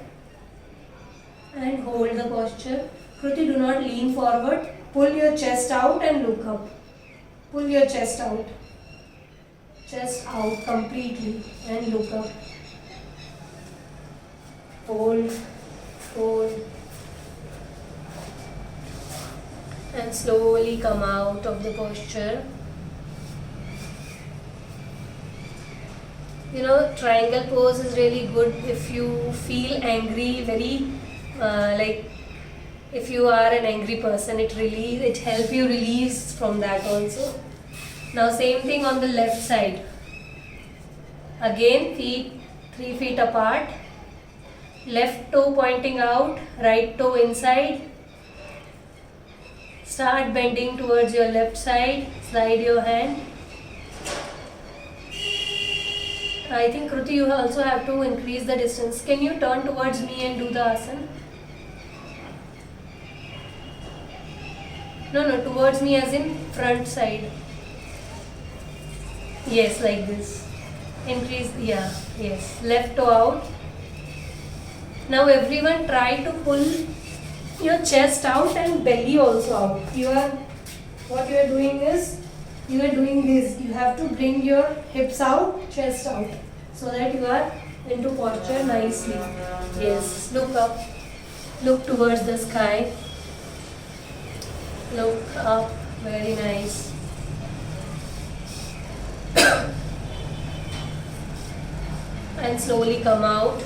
And hold the posture. Kruti, do not lean forward. Pull your chest out and look up. Pull your chest out. Chest out completely and look up. Hold. And slowly come out of the posture. Triangle pose is really good if you feel angry, very if you are an angry person, it helps you release from that also. Now same thing on the left side. Again, feet 3 feet apart. Left toe pointing out, right toe inside. Start bending towards your left side. Slide your hand. I think Kruti, you also have to increase the distance. Can you turn towards me and do the asana? No, towards me as in front side. Yes, like this. Increase, yeah, yes. Left toe out. Now everyone try to pull your chest out and belly also out. What you are doing is, you are doing this. You have to bring your hips out, chest out, so that you are into posture nicely. Yes, look up. Look towards the sky. Look up, very nice. And slowly come out.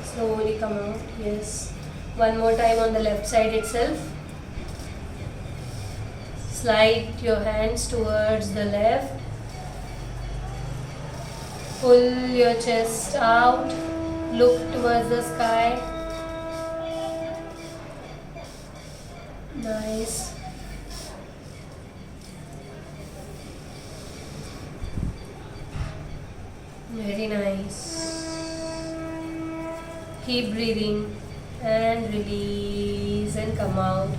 Slowly come out, yes. One more time on the left side itself. Slide your hands towards the left. Pull your chest out. Look towards the sky. Nice. Very nice. Keep breathing and release and come out.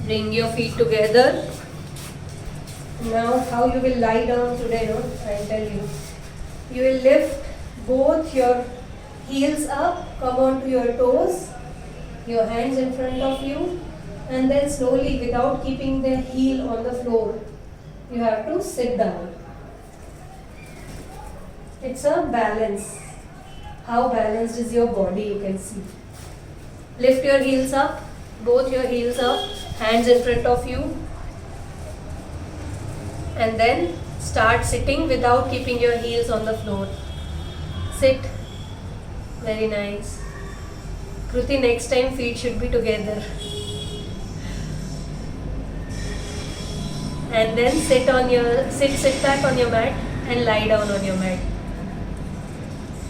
Bring your feet together. Now how you will lie down today, no? I'll tell you. You will lift both your heels up, come onto your toes, your hands in front of you, and then slowly, without keeping the heel on the floor, you have to sit down. It's a balance. How balanced is your body, you can see. Lift your heels up, both your heels up, hands in front of you, and then start sitting without keeping your heels on the floor. Sit. Very nice. Kruti, next time feet should be together. And then sit back on your mat and lie down on your mat.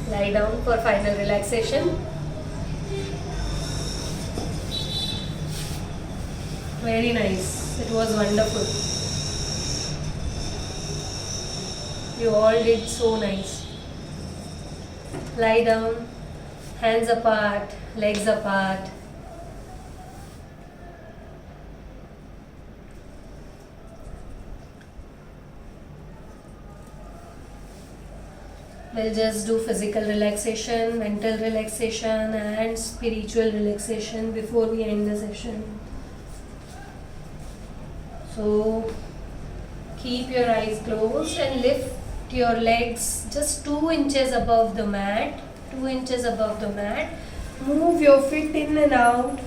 Lie down for final relaxation. Very nice. It was wonderful. You all did so nice. Lie down, hands apart, legs apart. We'll just do physical relaxation, mental relaxation, and spiritual relaxation before we end the session. So, keep your eyes closed and lift your legs just 2 inches above the mat. 2 inches above the mat. Move your feet in and out.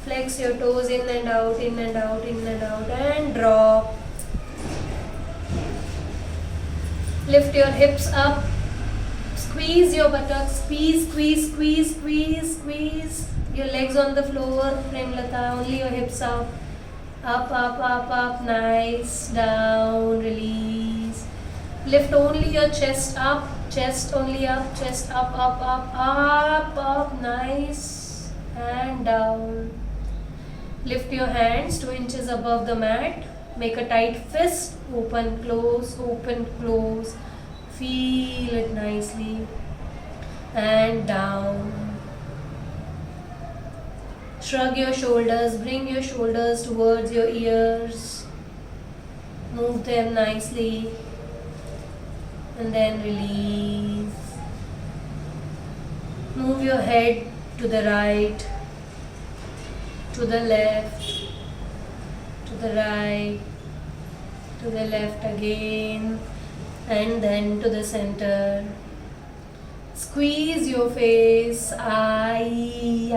Flex your toes in and out, in and out, in and out, and drop. Lift your hips up. Squeeze your buttocks, squeeze, squeeze, squeeze, squeeze, squeeze. Your legs on the floor, Premlata, only your hips up. Up, up, up, up, nice. Down, release. Lift only your chest up, chest only up, chest up, up, up, up, up, nice. And down. Lift your hands 2 inches above the mat. Make a tight fist, open, close, open, close. Feel it nicely. And down. Shrug your shoulders, bring your shoulders towards your ears. Move them nicely. And then release. Move your head to the right, to the left, to the right, to the left again, and then to the center. Squeeze your face, ow.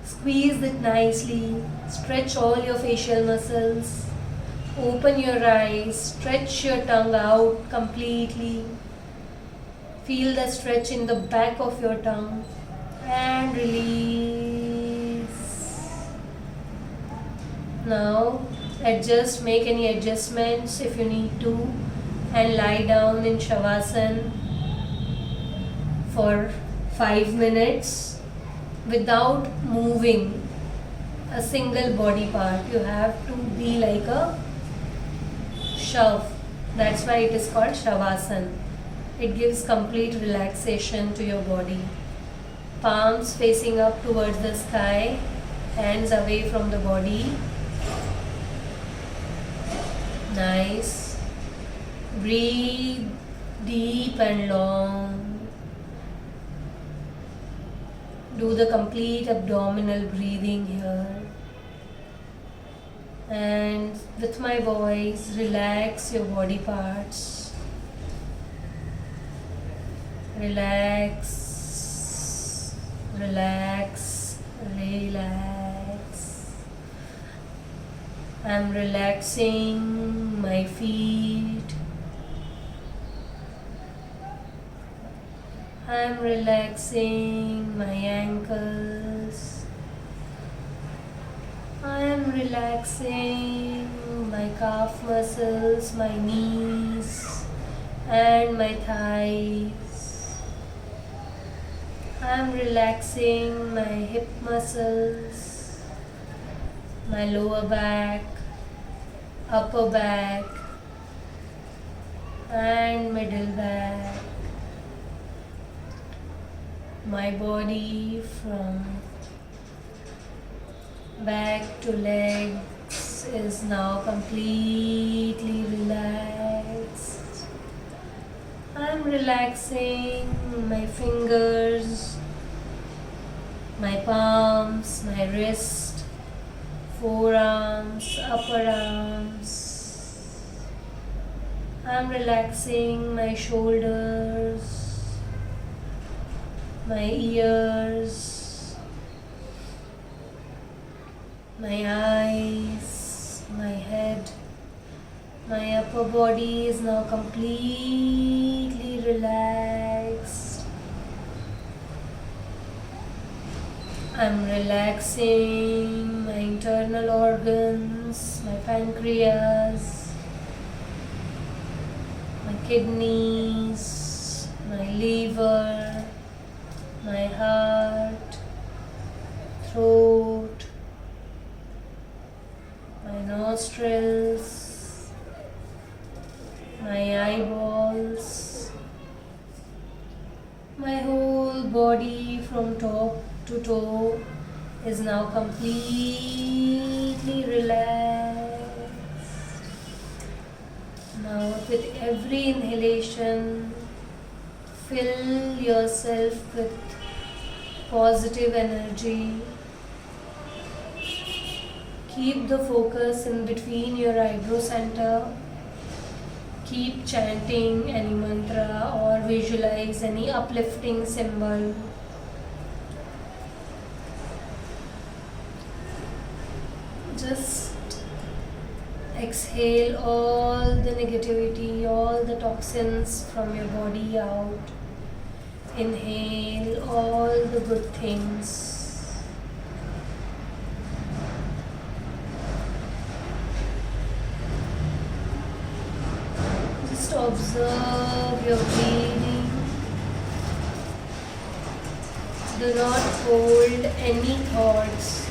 Squeeze it nicely. Stretch all your facial muscles. Open your eyes, stretch your tongue out completely. Feel the stretch in the back of your tongue. And release. Now, make any adjustments if you need to, and lie down in Shavasana for 5 minutes without moving a single body part. You have to be like a shav. That's why it is called Shavasana. It gives complete relaxation to your body. Palms facing up towards the sky, hands away from the body. Nice. Breathe deep and long. Do the complete abdominal breathing here. And with my voice, relax your body parts. Relax, relax, relax. I'm relaxing my feet. I'm relaxing my ankles. I am relaxing my calf muscles, my knees, and my thighs. I am relaxing my hip muscles, my lower back, upper back, and middle back. my body from back to legs is now completely relaxed. I'm relaxing my fingers, my palms, my wrist, forearms, upper arms. I'm relaxing my shoulders, my ears, my eyes, my head. My upper body is now completely relaxed. I'm relaxing my internal organs, my pancreas, my kidneys, my liver, my heart, throat, my nostrils, my eyeballs, my whole body from top to toe is now completely relaxed. Now, with every inhalation, fill yourself with positive energy. Keep the focus in between your eyebrow center. Keep chanting any mantra or visualize any uplifting symbol. Just exhale all the negativity, all the toxins from your body out. Inhale all the good things. Just observe your breathing. Do not hold any thoughts.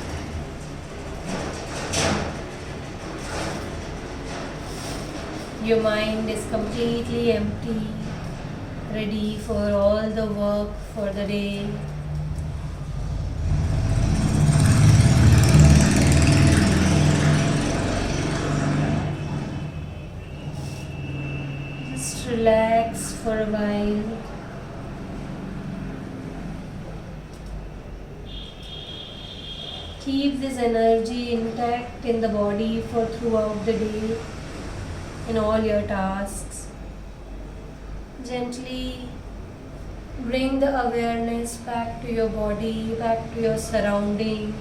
Your mind is completely empty, ready for all the work for the day. Just relax for a while. Keep this energy intact in the body for throughout the day, in all your tasks. Gently bring the awareness back to your body, back to your surrounding.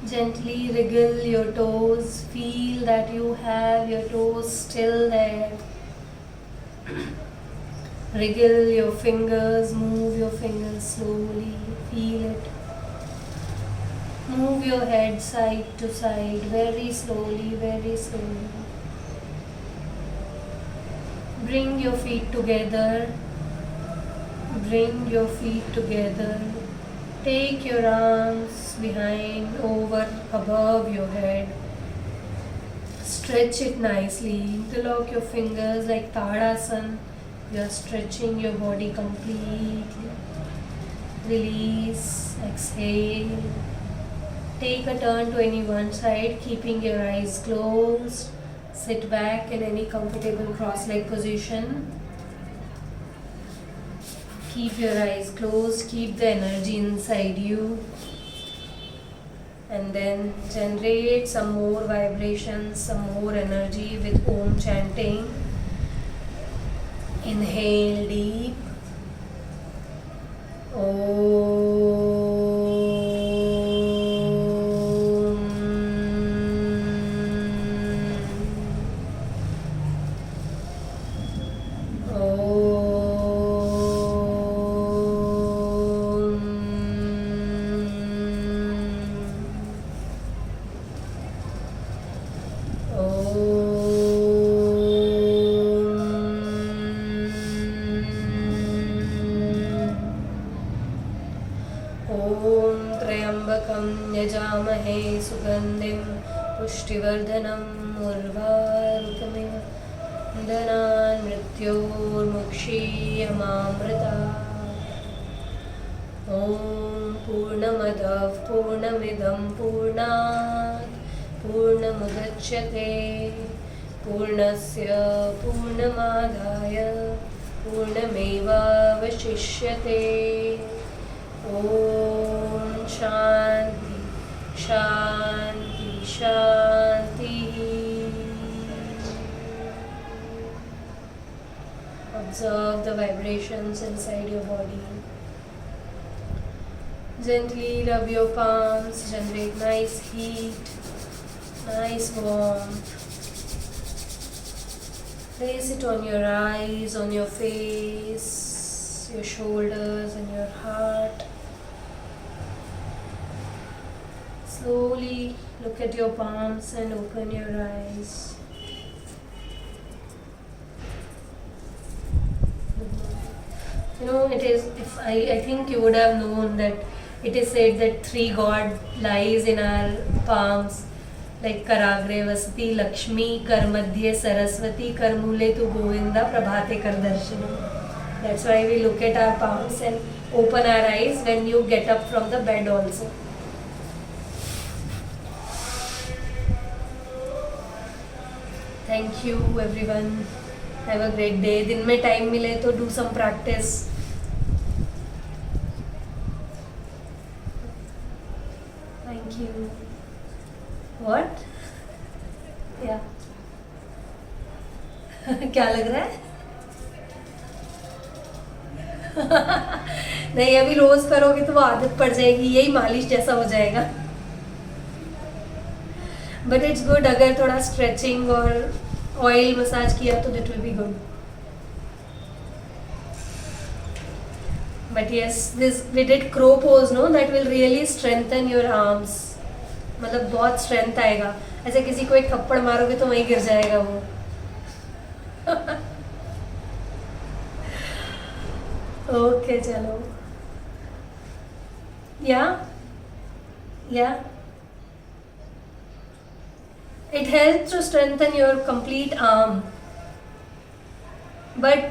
Gently wriggle your toes, feel that you have your toes still there. Wriggle your fingers, move your fingers slowly, feel it. Move your head side to side, very slowly, very slowly. Bring your feet together. Bring your feet together. Take your arms behind, over, above your head. Stretch it nicely. Interlock your fingers like Tadasana. You are stretching your body completely. Release, exhale. Take a turn to any one side, keeping your eyes closed. Sit back in any comfortable cross-leg position. Keep your eyes closed, keep the energy inside you. And then generate some more vibrations, some more energy with Om chanting. Inhale deep. यजामहे सुगन्धिं पुष्टिवर्धनम् उर्वारुकमिव दनान् मृत्योर्मुक्षीयमामृतात्। पूर्णमिदं पूर्णात् पूर्णमुदच्यते पूर्णस्य पूर्णमादाय पूर्णमेवावशिष्यते ॐ शान्ति शान्ति शान्तिः. Observe the vibrations inside your body. Gently rub your palms, generate nice heat, nice warmth. Place it on your eyes, on your face, your shoulders and your heart. Slowly look at your palms and open your eyes. You know, it is, if I think you would have known that it is said that 3 God lies in our palms, like Karagre Vasati Lakshmi, Karmadhye Saraswati, Karmule tu Govinda, Prabhate Kardarshanam. That's why we look at our palms and open our eyes when you get up from the bed also. Thank you everyone. Have a great day. दिन में time मिले तो do some practice. Thank you. What? Yeah. क्या लग रहा है? नहीं, अभी रोज करोगे तो वो आदत पड़ जाएगी, यही मालिश जैसा हो जाएगा. बट इट्स गुड अगर थोड़ा स्ट्रेचिंग और ऑयल मसाज किया तो it will be good. But yes, this we did crow pose, no, that will really strengthen your arms. मतलब बहुत स्ट्रेंथ आएगा. ऐसे किसी को एक थप्पड़ मारोगे तो वहीं गिर जाएगा वो. ओके चलो. या it helps to strengthen your complete arm. But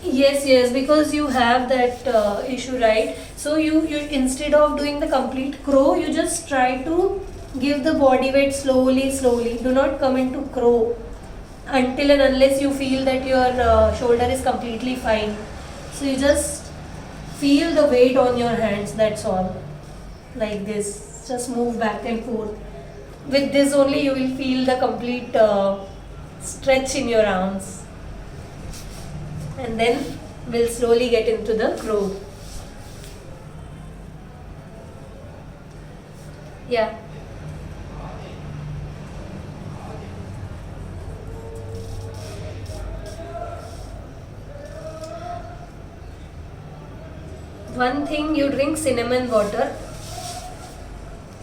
yes, because you have that issue, right? So you instead of doing the complete crow, you just try to give the body weight slowly. Do not come into crow until and unless you feel that your shoulder is completely fine. So you just feel the weight on your hands, that's all. Like this, just move back and forth. With this only you will feel the complete stretch in your arms. And then we'll slowly get into the crow. Yeah. One thing, you drink cinnamon water